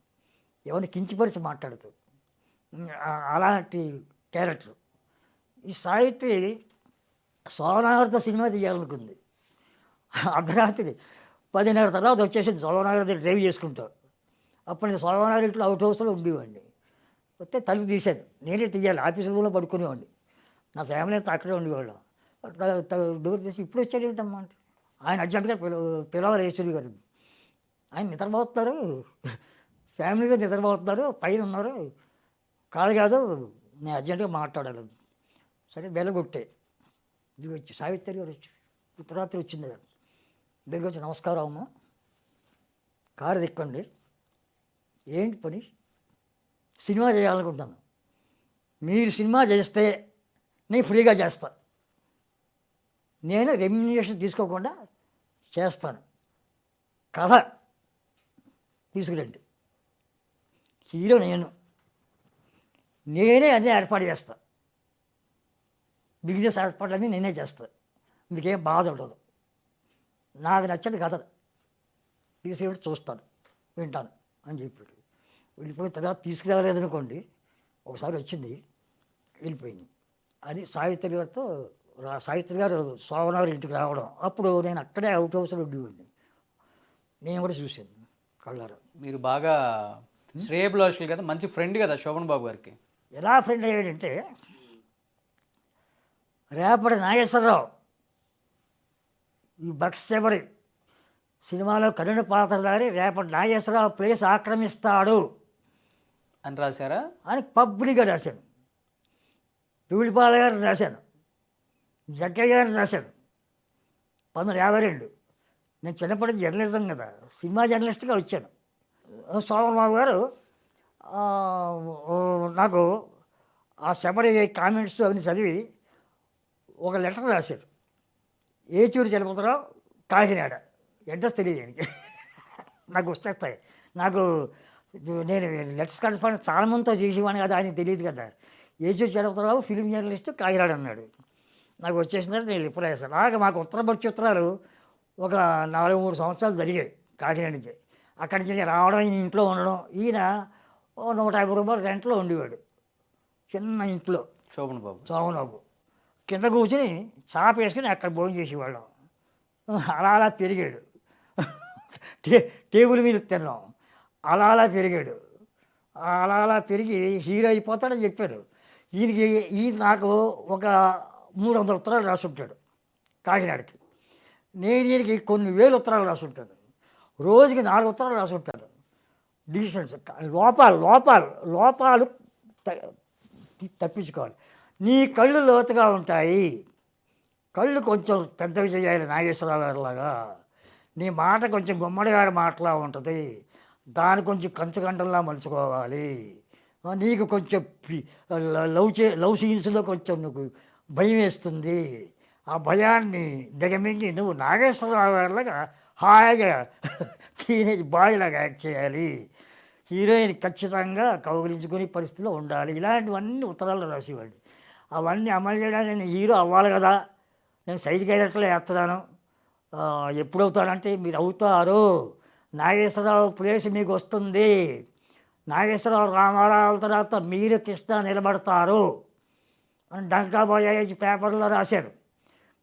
ఎవరిని కించిపరిచి మాట్లాడుతుంది. అలాంటి క్యారెక్టర్. ఈ సావిత్రి శోభనగారితో సినిమా తీయాలనుకుంది. అర్ధరాత్రి 10:30 తర్వాత వచ్చేసింది శోభనగారి డ్రైవ్ చేసుకుంటూ. అప్పుడు నేను శోభనగారి ఇంట్లో అవుట్ హౌస్లో ఉండేవాడిని. వస్తే తలుపు తీశాను, నేనే తీయాలి. ఆఫీస్ రూమ్లో పడుకునేవాడిని. నా ఫ్యామిలీ అంతా అక్కడే ఉండేవాళ్ళం. డోర్ తీసి ఇప్పుడు వచ్చాడు ఏంటమ్మా అంటే, ఆయన అర్జెంటుగా పిలవాలి యేసూరి గారు. ఆయన నిద్రపోతున్నారు, ఫ్యామిలీతో నిద్రపోతున్నారు, పైన ఉన్నారు. కాదు నేను అర్జెంటుగా మాట్లాడాలి. సరే బెల్లగొట్టే ఇది వచ్చి సావిత్రి గారు వచ్చి ఉత్తరాత్రి వచ్చింది. దగ్గర వచ్చి, నమస్కారం అమ్మ, కారు దిక్కండి, ఏంటి పని? సినిమా చేయాలనుకుంటాను. మీరు సినిమా చేస్తే నేను ఫ్రీగా చేస్తా, నేను రెమ్యునరేషన్ తీసుకోకుండా చేస్తాను, కథ తీసుకురండి, హీరో నేనే అన్నీ ఏర్పాటు చేస్తా, బిజినెస్ ఏర్పాట్లన్నీ నేనే చేస్తాను, మీకేం బాధ ఉండదు, నాకు నచ్చని కథ తీసుకెళ్ళి చూస్తాను, వింటాను అని చెప్పాడు. వెళ్ళిపోయిన తర్వాత తీసుకురాలేదనుకోండి, ఒకసారి వచ్చింది వెళ్ళిపోయింది. అది సావిత్రి గారితో సావిత్రి గారు శోభనగారి ఇంటికి రావడం, అప్పుడు నేను అక్కడే అవుట్ హౌస్లో ఉండేవాడిని, నేను కూడా చూశాను కళ్ళారు. మీరు బాగా శ్రేయభిలాషులు కదా, మంచి ఫ్రెండ్ కదా శోభన్ బాబు గారికి. ఎలా ఫ్రెండ్ అయ్యాడంటే, రేపటి నాగేశ్వరరావు ఈ బక్సెవరి సినిమాలో కరుణ పాత్రధారి రేపటి నాగేశ్వరరావు ప్లేస్ ఆక్రమిస్తాడు అని రాశారా? అని పబ్లిక్గా రాశాను. ధూళిపాల గారిని రాశాను, జగ్గయ్య గారిని రాశాను. 1952 నేను చిన్నప్పటి జర్నలిజం కదా, సినిమా జర్నలిస్ట్గా వచ్చాను. శోభన్ బాబు గారు నాకు ఆ శబరి కామెంట్స్ అవన్నీ చదివి ఒక లెటర్ రాశారు. ఏచూరి చలపతిరావు, కాకినాడ, అడ్రస్ తెలియదు ఆయనకి. నాకు వచ్చేస్తాయి, నాకు నేను లెటర్స్ కరెస్పాండెన్స్ చాలా మందితో చేసేవాడిని కదా, ఆయనకి తెలియదు కదా. ఏచూరి చలపతిరావు ఫిలిం జర్నలిస్ట్, కాకినాడ అన్నాడు. నాకు వచ్చేసిందంటే నేను రిప్లై చేస్తాను. అలాగే మాకు ఉత్తర చిత్రాలు ఒక 4-3 సంవత్సరాలు జరిగాయి కాకినాడ నుంచి. అక్కడి నుంచి నేను రావడం, ఈయన ఇంట్లో ఉండడం. ఈయన 150 రూపాయలు రెంట్లో ఉండేవాడు, చిన్న ఇంట్లో. శోభన్ బాబు కింద కూర్చుని చాప వేసుకుని అక్కడ భోజనం చేసేవాళ్ళం. అలా పెరిగాడు. టేబుల్ మీద తిన్నాం, అలా పెరిగాడు. అలా పెరిగి హీరో అయిపోతాడని చెప్పారు. ఈయన నాకు ఒక 300 ఉత్తరాలు రాసుంటాడు కాకినాడకి. నేను ఈయనకి కొన్ని వేల ఉత్తరాలు రాసుంటాను. రోజుకి 4 ఉత్తరాలు రాసుంటాను. డిసిషన్స్, లోపాలు తప్పించుకోవాలి. నీ కళ్ళు లోతుగా ఉంటాయి, కళ్ళు కొంచెం పెద్దవి చేయాలి నాగేశ్వరరావు గారిలాగా. నీ మాట కొంచెం గుమ్మడి గారి మాటలా ఉంటుంది, దాన్ని కొంచెం కంచగంటంలా మలుచుకోవాలి. నీకు కొంచెం లవ్ సీన్స్లో కొంచెం నీకు భయం వేస్తుంది, ఆ భయాన్ని దిగమింగి నువ్వు నాగేశ్వరరావు గారిలాగా హాయిగా టీనేజ్ బాయ్లాగా యాక్ట్ చేయాలి, హీరోయిన్ ఖచ్చితంగా కౌగిలించుకునే పరిస్థితిలో ఉండాలి. ఇలాంటివన్నీ ఉత్తరాలు రాసేవాడు. అవన్నీ అమలు చేయడానికి నేను హీరో అవ్వాలి కదా, నేను సైడ్ క్యారెక్టర్లో వేస్తున్నాను. ఎప్పుడవుతానంటే, మీరు అవుతారు, నాగేశ్వరరావు ప్లేస్ మీకు వస్తుంది, నాగేశ్వరరావు రామారావు తర్వాత మీరు కృష్ణ నిలబడతారు అని డంకాబోయేజ్ పేపర్లో రాశారు.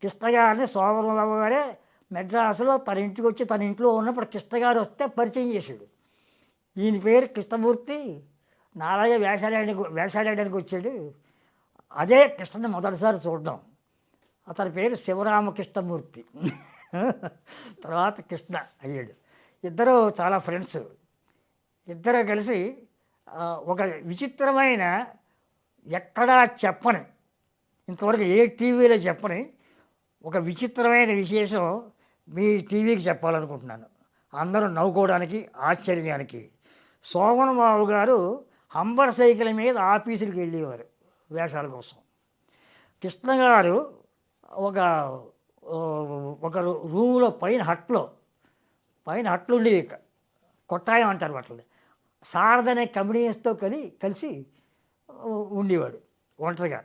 కృష్ణ గారిని శోభన్ బాబు గారే మెడ్రాసులో తన ఇంటికి వచ్చి, తన ఇంట్లో ఉన్నప్పుడు కృష్ణ గారు వస్తే పరిచయం చేశాడు. ఈయన పేరు కృష్ణమూర్తి, నాలాగే వేషాడడానికి వచ్చాడు. అదే కృష్ణని మొదటిసారి చూడడం. అతని పేరు శివరామకృష్ణమూర్తి, తర్వాత కృష్ణ అయ్యాడు. ఇద్దరు చాలా ఫ్రెండ్స్. ఇద్దరు కలిసి ఒక విచిత్రమైన, ఎక్కడా చెప్పని, ఇంతవరకు ఏ టీవీలో చెప్పని ఒక విచిత్రమైన విశేషం మీ టీవీకి చెప్పాలనుకుంటున్నాను, అందరూ నవ్వుకోవడానికి, ఆశ్చర్యానికి. శోభన్ బాబు గారు హంబర్ సైకిల్ మీద ఆఫీసులకు వెళ్ళేవారు వేషాల కోసం. కృష్ణ గారు ఒక రూములో పైన హట్లు ఉండేవి, కొట్టాయం అంటారు వాటిని. శారద అనే కమిడియన్స్తో కలిసి ఉండేవాడు ఒంటరిగా.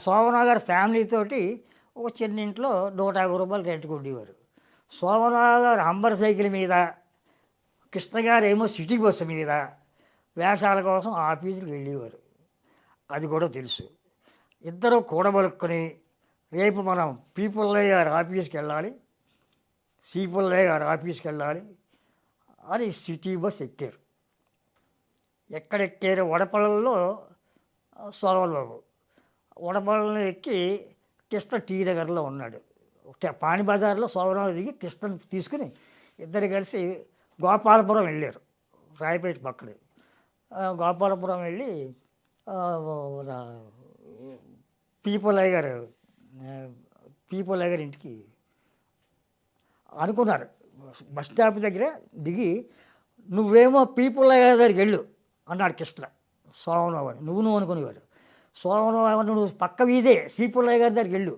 శోభన్ గారు ఫ్యామిలీతోటి ఒక చిన్న ఇంట్లో 150 రూపాయలు రెంట్కి ఉండేవారు. శోభన్ గారు హంబర్ సైకిల్ మీద, కృష్ణ గారు ఏమో సిటీ బస్సు మీద వేషాల కోసం ఆఫీసులకు వెళ్ళేవారు. అది కూడా తెలుసు. ఇద్దరు కూడబలుక్కుని, రేపు మనం పీపుల్లయ్య గారు ఆఫీస్కి వెళ్ళాలి, సీపుల్లయ్య గారు ఆఫీస్కి వెళ్ళాలి అని సిటీ బస్ ఎక్కారు. ఎక్కడెక్కారు? వడపల్లిలో శోభన్ బాబు. వడపల్లిలో ఎక్కి కృష్ణ టీ దగ్గరలో ఉన్నాడు. పాణి బజార్లో శోభన్ బాబు దిగి కృష్ణను తీసుకుని ఇద్దరు కలిసి గోపాలపురం వెళ్ళారు, రాయపేట పక్కనే. గోపాలపురం వెళ్ళి పీపుల్లయ్య గారి ఇంటికి అనుకున్నారు. బస్ స్టాప్ దగ్గర దిగి నువ్వేమో పీపుల్ దగ్గరికి వెళ్ళు అన్నాడు కృష్ణ సోమరావు అని. నువ్వు అనుకునేవారు. సోమరావు నువ్వు పక్క వీధే శ్రీపుల్లయ్య గారి దగ్గరికి వెళ్ళు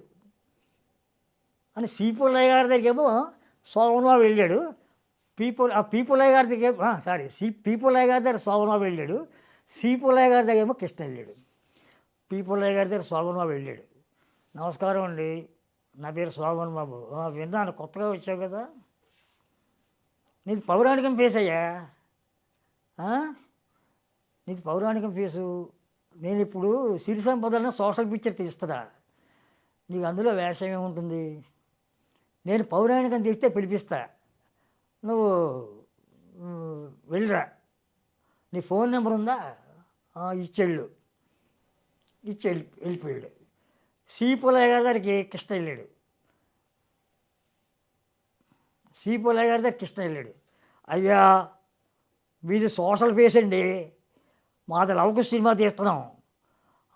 అని శ్రీపుల్లయ్య గారి దగ్గరికి ఏమో సోమరావు వెళ్ళాడు. పీపుల్లయ్య గారి దగ్గర పీపుల్లయ్య గారి దగ్గర సోమరావు వెళ్ళాడు. శ్రీపుల్లయ్య గారి దగ్గర ఏమో కృష్ణ వెళ్ళాడు. పీపుల్లయ్య గారి దగ్గర సోమరావు వెళ్ళాడు. నమస్కారం అండి, నా పేరు శోభన్ బాబు. విన్నాను, కొత్తగా వచ్చావు కదా, నీది పౌరాణికం ఫేస్ అయ్యా, నీది పౌరాణికం ఫేసు. నేను ఇప్పుడు సిరి సంపదలను సోషల్ పిక్చర్ తీస్తున్నా, నీకు అందులో వేషం ఏముంటుంది? నేను పౌరాణికం తీస్తే పిలిపిస్తా, నువ్వు వెళ్ళిరా. నీ ఫోన్ నెంబర్ ఉందా? ఇచ్చి వెళ్ళిపోయాడు. శ్రీపుల్లయ్య గారి దగ్గరికి కృష్ణ వెళ్ళాడు. శ్రీపుల్లయ్య గారి దగ్గర కృష్ణ వెళ్ళాడు. అయ్యా, మీది సోషల్ ఫేస్ అండి, మాది లవకు సినిమా తీస్తున్నాం,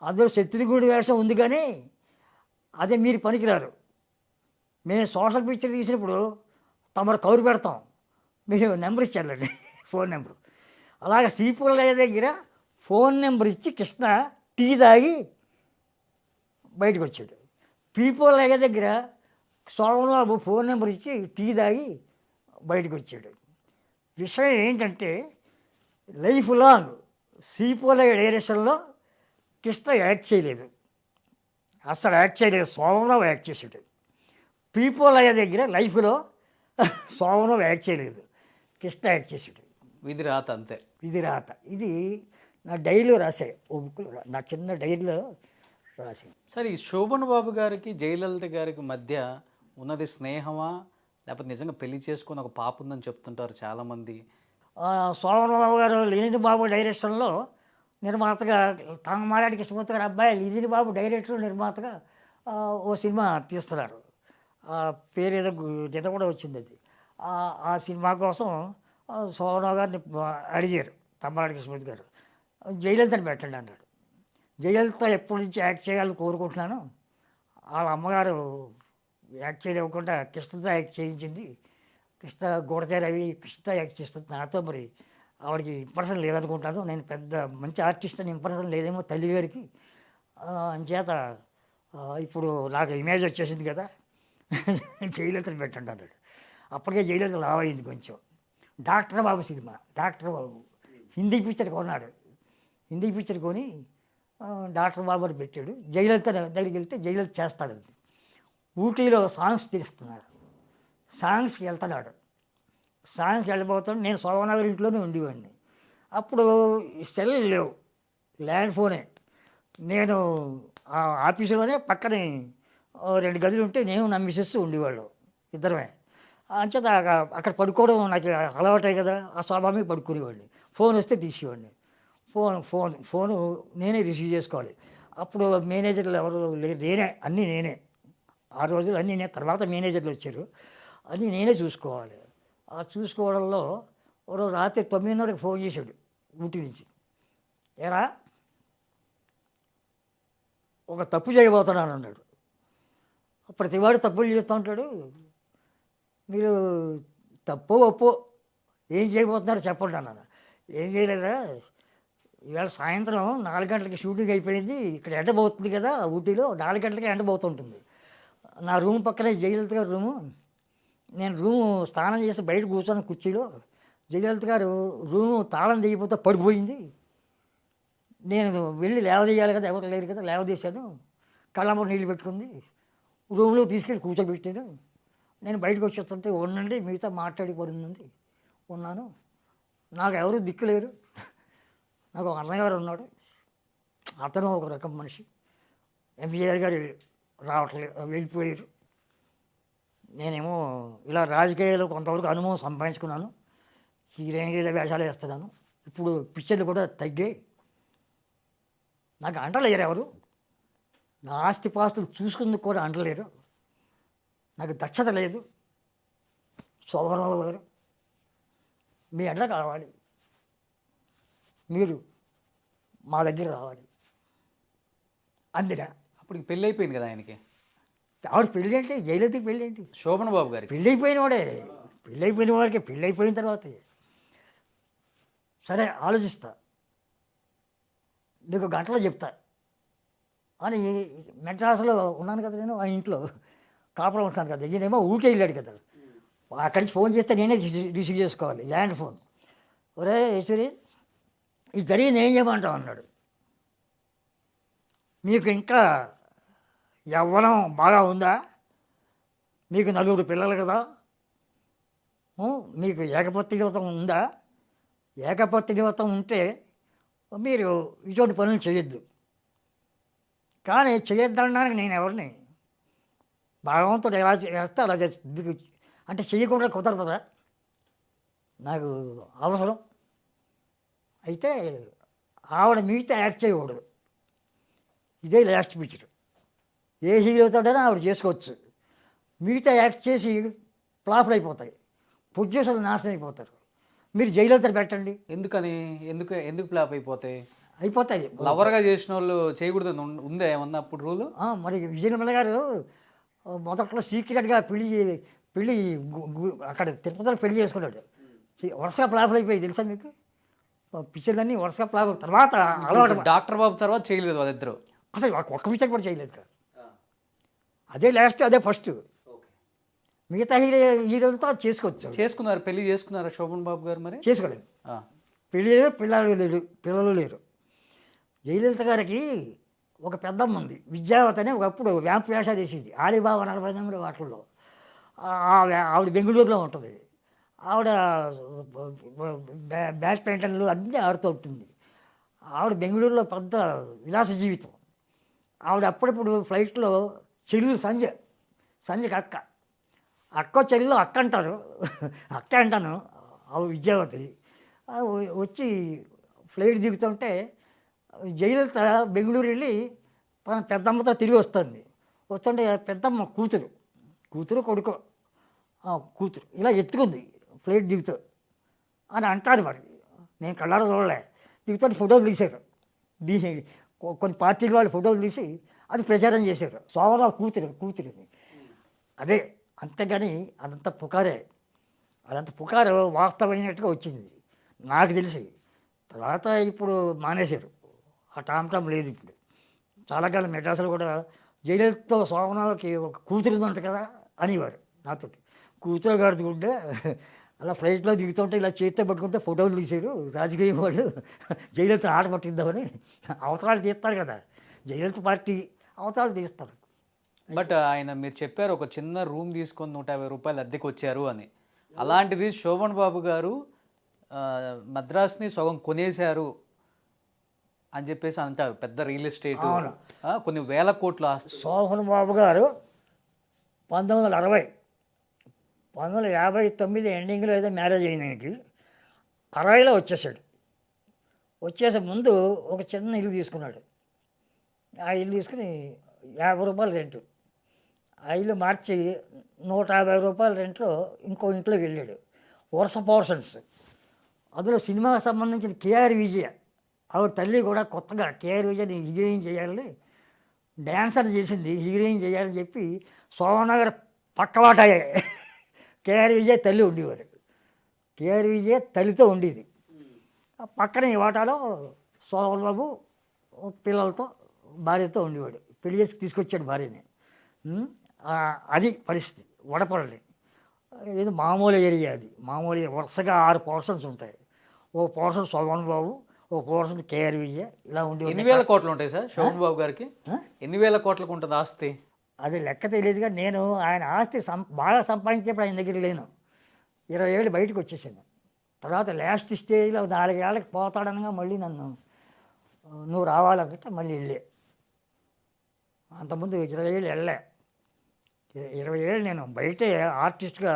అందులో శత్రుఘ్నుడి వేషం ఉంది, కానీ అదే మీరు పనికిరారు. మేము సోషల్ పిక్చర్ తీసినప్పుడు తమరు కౌరు పెడతాం, మీరు నెంబర్ ఇచ్చారండి, ఫోన్ నెంబరు. అలాగే శ్రీపుల్లయ్య దగ్గర ఫోన్ నెంబర్ ఇచ్చి కృష్ణ టీ తాగి బయటకు వచ్చాడు. పీపుల్లయ్య దగ్గర సోమబాబు ఫోన్ నెంబర్ ఇచ్చి టీ తాగి బయటకు వచ్చాడు. విషయం ఏంటంటే, లైఫ్ లాంగ్ శ్రీపుల్లయ్య డైరెక్షన్లో కృష్ణ యాక్ట్ చేయలేదు, అసలు యాక్ట్ చేయలేదు, సోమరావు యాక్ట్ చేశాడు. పీపుల్లయ్య దగ్గర లైఫ్లో సోమరావు యాక్ట్ చేయలేదు, కృష్ణ యాక్ట్ చేశాడు. విధి రాత అంతే. ఇది రాత. ఇది నా డైరీలో రాశాయి, ఓ బుక్లో, నా చిన్న డైరీలో రాశాయి. సరే, ఈ శోభన్ బాబు గారికి జయలలిత గారికి మధ్య ఉన్నది స్నేహమా, లేకపోతే నిజంగా పెళ్లి చేసుకుని ఒక పాప ఉందని చెప్తుంటారు చాలామంది. సోమరావు గారు లీని బాబు డైరెక్షన్లో నిర్మాతగా, తంగమారాడి కృష్ణమూర్తి గారి అబ్బాయి లీని బాబు డైరెక్టర్ నిర్మాతగా ఓ సినిమా తీస్తున్నారు. పేరు ఏదో కూడా వచ్చింది అది. ఆ సినిమా కోసం సోమరావు గారిని అడిగారు తంగమారాడి కృష్ణమూర్తి గారు, జయలలితని పెట్టండి అన్నాడు. జయలలిత ఎప్పటి నుంచి యాక్ట్ చేయాలని కోరుకుంటున్నాను, వాళ్ళ అమ్మగారు యాక్ట్ చేయలేకుండా కృష్ణతో యాక్ట్ చేయించింది, కృష్ణ గోడతేరు అవి కృష్ణతో యాక్ట్ చేస్తుంది, నాతో మరి ఆవిడకి ఇంప్రెషన్ లేదనుకుంటాను, నేను పెద్ద మంచి ఆర్టిస్ట్ అని ఇంప్రెషన్ లేదేమో తల్లి గారికి, అంచేత ఇప్పుడు నాకు ఇమేజ్ వచ్చేసింది కదా, జయలలితని పెట్టండి అన్నాడు. అప్పటికే జయలలిత లావ్ అయింది కొంచెం. డాక్టర్ బాబు సినిమా, డాక్టర్ బాబు హిందీ పిక్చర్ కొన్నాడు, హిందీ పిక్చర్ కొని డాక్టర్ బాబు అని పెట్టాడు. జయలలిత దగ్గరికి వెళ్తే జయలలిత చేస్తాడు. ఊటీలో సాంగ్స్ తీస్తున్నారు, సాంగ్స్కి వెళ్తున్నాడు, సాంగ్స్కి వెళ్ళిపోతాడు. నేను సోమనగర్ ఇంట్లోనే ఉండేవాడిని. అప్పుడు సెల్ లేవు, ల్యాండ్ ఫోనే. నేను ఆ ఆఫీసులోనే పక్కనే 2 గదులు ఉంటే నేను నా మిస్సెస్ ఉండేవాళ్ళు, ఇద్దరమే. అంచేత అక్కడ పడుకోవడం నాకు అలవాటే కదా, ఆ స్వభావమే పడుకునేవాడిని. ఫోన్ వస్తే తీసేవాడిని, ఫోను నేనే రిసీవ్ చేసుకోవాలి. అప్పుడు మేనేజర్లు ఎవరు లేరు, నేనే. ఆ రోజులు అన్నీ నేను, తర్వాత మేనేజర్లు వచ్చారు, అన్నీ నేనే చూసుకోవాలి. ఆ చూసుకోవడంలో ఒక రాత్రి 9:30కి ఫోన్ చేశాడు ఊటీ నుంచి. ఏరా, ఒక తప్పు చేయబోతున్నాను అన్నాడు. ప్రతివాడు తప్పులు చేస్తూ ఉంటాడు, మీరు తప్పో ఒప్పో ఏం చేయబోతున్నారో చెప్పండి అన్నాను. ఏం చేయలేదా, ఇవాళ సాయంత్రం 4 గంటలకి షూటింగ్ అయిపోయింది, ఇక్కడ ఎండబోతుంది కదా ఊటీలో, 4 గంటలకి ఎండబోతుంటుంది. నా రూమ్ పక్కనే జయలలిత గారి రూము, నేను రూము స్నానం చేసి బయట కూర్చొని కుర్చీలో, జయలలిత గారు రూము తాళం తీయకపోతే పడిపోయింది, నేను వెళ్ళి లేవదీయాలి కదా, ఎవరు లేరు కదా, లేవదీశాను, కళ్ళమ్మ నీళ్ళు పెట్టుకుంది, రూమ్లో తీసుకెళ్ళి కూర్చోబెట్టాను. నేను బయటకు వచ్చేస్తుంటే ఉండండి, మిగతా మాట్లాడి పడింది ఉన్నాను, నాకు ఎవరు దిక్కులేరు, నాకు ఒక అన్నయ్య గారు ఉన్నాడు, అతను ఒక రకం మనిషి, ఎంజీఆర్ గారు రావట్లేదు, వెళ్ళిపోయారు. నేనేమో ఇలా రాజకీయాల్లో కొంతవరకు అనుభవం సంపాదించుకున్నాను, హీరోయిన్ వేషాలు వేస్తున్నాను. ఇప్పుడు పిక్చర్లు కూడా తగ్గాయి, నాకు అంటలేరు ఎవరు, నా ఆస్తిపాస్తులు చూసుకుందుకు కూడా అంటలేరు, నాకు దక్షత లేదు. శోభరావు గారు మీ అండ కావాలి, మీరు మా దగ్గర రావాలి అందిరా. అప్పుడు పెళ్ళి అయిపోయింది కదా ఆయనకి. ఆవిడ పెళ్ళి అంటే జయలలితకి పెళ్ళి ఏంటి, శోభన్ బాబు గారికి పెళ్ళి అయిపోయిన వాడే, పెళ్ళి అయిపోయిన వాడికి పెళ్ళి అయిపోయిన తర్వాత సరే ఆలోచిస్తా, నీకు గంటలో చెప్తా అని మెడ్రాస్లో ఉన్నాను కదా నేను, ఆ ఇంట్లో కాపురం ఉంటాను కదా, ఈయనేమో ఊరికే వెళ్ళాడు కదా, అక్కడి నుంచి ఫోన్ చేస్తే నేనే రిసీవ్ చేసుకోవాలి, ల్యాండ్ ఫోన్. ఒరే ఈశ్వరి, ఇది జరిగింది ఏం చేయమంటావు అన్నాడు. మీకు ఇంకా యవ్వనం బాగా ఉందా, మీకు 4 పిల్లలు కదా, మీకు ఏకపత్ని వ్రతం ఉందా, ఏకపత్ని వ్రతం ఉంటే మీరు ఇటువంటి పనులు చేయొద్దు. కానీ చేయొద్దనడానికి నేను ఎవరిని, భగవంతుడు ఎలా చేస్తే అలా చేస్తుంది. మీకు అంటే చేయకుండా కుదరదురా, నాకు అవసరం. అయితే ఆవిడ మిగతా యాక్ట్ చేయకూడదు, ఇదే లాస్ట్ పిక్చర్. ఏ హీరోతోడైనా ఆవిడ చేసుకోవచ్చు, మిగతా యాక్ట్ చేసి ఫ్లాప్లు అయిపోతాయి, ప్రొడ్యూసర్లు నాశనం అయిపోతారు. మీరు జైలతో పెట్టండి. ఎందుకని ఎందుకు ఫ్లాప్ అయిపోతాయి. లవర్గా చేసిన వాళ్ళు చేయకూడదు ఉందే ఏమన్నా అప్పుడు రూలు? మరి విజయనిర్మల గారు మొదట్లో సీక్రెట్గా పెళ్ళి అక్కడ తిరుపతిలో పెళ్లి చేసుకున్నాడు. వరుసగా ఫ్లాప్లు అయిపోయి తెలుసా మీకు, పిక్చర్లన్నీ వరుసగా ఫ్లాప్. తర్వాత అలవాటు డాక్టర్ బాబు తర్వాత చేయలేదు వాళ్ళిద్దరు, అసలు ఒక్క పిక్చర్ కూడా చేయలేదు కదా. అదే లాస్ట్, అదే ఫస్ట్. మిగతా హీరోలతో చేసుకున్నారు, పెళ్లి చేసుకున్నారు శోభన్ బాబు గారు. మరి చేసుకోలేదు, పెళ్ళి లేదు, పిల్లలు లేరు. జయలలిత గారికి ఒక పెద్దమ్మ ఉంది, విద్యావతి అని, ఒకప్పుడు వ్యాంప్ వేషాలు వేసింది ఆలిబాబా 48 వాటిల్లో. ఆవిడ బెంగళూరులో ఉంటుంది. ఆవిడ బ్యాడ్మింటన్లు అన్నీ ఆడుతూ ఉంటుంది. ఆవిడ బెంగళూరులో పెద్ద విలాస జీవితం. ఆవిడ అప్పుడప్పుడు ఫ్లైట్లో చెల్లు సంజయ్ అక్క చెల్లు అక్క అంటారు, అక్క అంటాను. ఆవిడ విద్యావతి వచ్చి ఫ్లైట్ దిగుతుంటే జయలలిత బెంగళూరు వెళ్ళి తన పెద్దమ్మతో తిరిగి వస్తుంటే పెద్దమ్మ కూతురు కొడుకు కూతురు ఇలా ఎత్తుకుంది ఫ్లైట్ దిగుతూ అని అంటారు. మరి నేను కళ్ళారా చూడలే. దిగుతుంటే ఫోటోలు తీశారు, కొన్ని పార్టీల వాళ్ళు ఫోటోలు తీసి అది ప్రచారం చేశారు, సోమరావు కూతురిని. అదే, అంతేగాని అదంతా పుకారు వాస్తవమైనట్టుగా వచ్చింది నాకు తెలిసి. తర్వాత ఇప్పుడు మానేశారు, ఆ టామ్ లేదు ఇప్పుడు. చాలా కాలం మెడ్రాసులో కూడా జయలలితతో సోమనాథ్కి ఒక కూతురు ఉందంట కదా అనేవారు నాతోటి. కూతురు గడుచుకుంటే అలా ఫ్లైట్లో దిగుతుంటే ఇలా చేతితో పట్టుకుంటే ఫోటోలు తీశారు రాజకీయ వాళ్ళు, జయలలిత ఆట పట్టిద్దామని. అవతరాలు తీస్తారు కదా, జయలలిత పార్టీ అవతరాలు తీస్తారు. బట్ ఆయన మీరు చెప్పారు ఒక చిన్న రూమ్ తీసుకొని 150 రూపాయలు అద్దెకి వచ్చారు అని. అలాంటిది శోభన్ బాబు గారు మద్రాస్ని సగం కొనేశారు అని చెప్పేసి అంటారు, పెద్ద రియల్ ఎస్టేట్, కొన్ని వేల కోట్ల ఆస్తి. శోభన్ బాబు గారు 1959 ఎండింగ్లో ఏదో మ్యారేజ్ అయింది ఆయనకి. 60లో వచ్చేసే ముందు ఒక చిన్న ఇల్లు తీసుకున్నాడు. ఆ ఇల్లు తీసుకుని 50 రూపాయలు రెంటు. ఆ ఇల్లు మార్చి 150 రూపాయల రెంట్లో ఇంకో ఇంట్లోకి వెళ్ళాడు. వరుస పోర్షన్స్. అందులో సినిమాకి సంబంధించిన కేఆర్ విజయ, ఆవిడ తల్లి కూడా కొత్తగా కేఆర్ విజయని హీరోయిన్ చేయాలని, డ్యాన్సర్ చేసింది, హీరోయిన్ చేయాలని చెప్పి సోమనగర్ పక్కవాట కేఆర్ విజయ తల్లి ఉండేవారు. కేఆర్ విజయ తల్లితో ఉండేది. పక్కన ఈ వాటాలో శోభన్ బాబు పిల్లలతో భార్యతో ఉండేవాడు. పెళ్లి చేసి తీసుకొచ్చాడు భార్యని. అది పరిస్థితి. వడపల్లి ఇది మామూలు ఏరియా, అది మామూలు వరుసగా 6 పోర్షన్స్ ఉంటాయి. ఓ పోర్షన్ శోభన్ బాబు, ఓ పోర్షన్ కేఆర్ విజయ, ఇలా ఉండి. ఎన్ని వేల కోట్లు ఉంటాయి సార్ శోభన్ బాబు గారికి? ఎన్ని వేల కోట్లకు ఉంటుంది ఆస్తి? అది లెక్క తెలియదుగా. నేను ఆయన ఆస్తి బాగా సంపాదించేప్పుడు ఆయన దగ్గర లేను. 20 ఏళ్ళు బయటకు వచ్చేసాను. తర్వాత లాస్ట్ స్టేజ్లో 4 ఏళ్ళకి పోతాడనగా మళ్ళీ నన్ను నువ్వు రావాలంటే మళ్ళీ వెళ్ళే. అంతకుముందు 20 ఏళ్ళు వెళ్ళే. 20 ఏళ్ళు నేను బయటే ఆర్టిస్ట్గా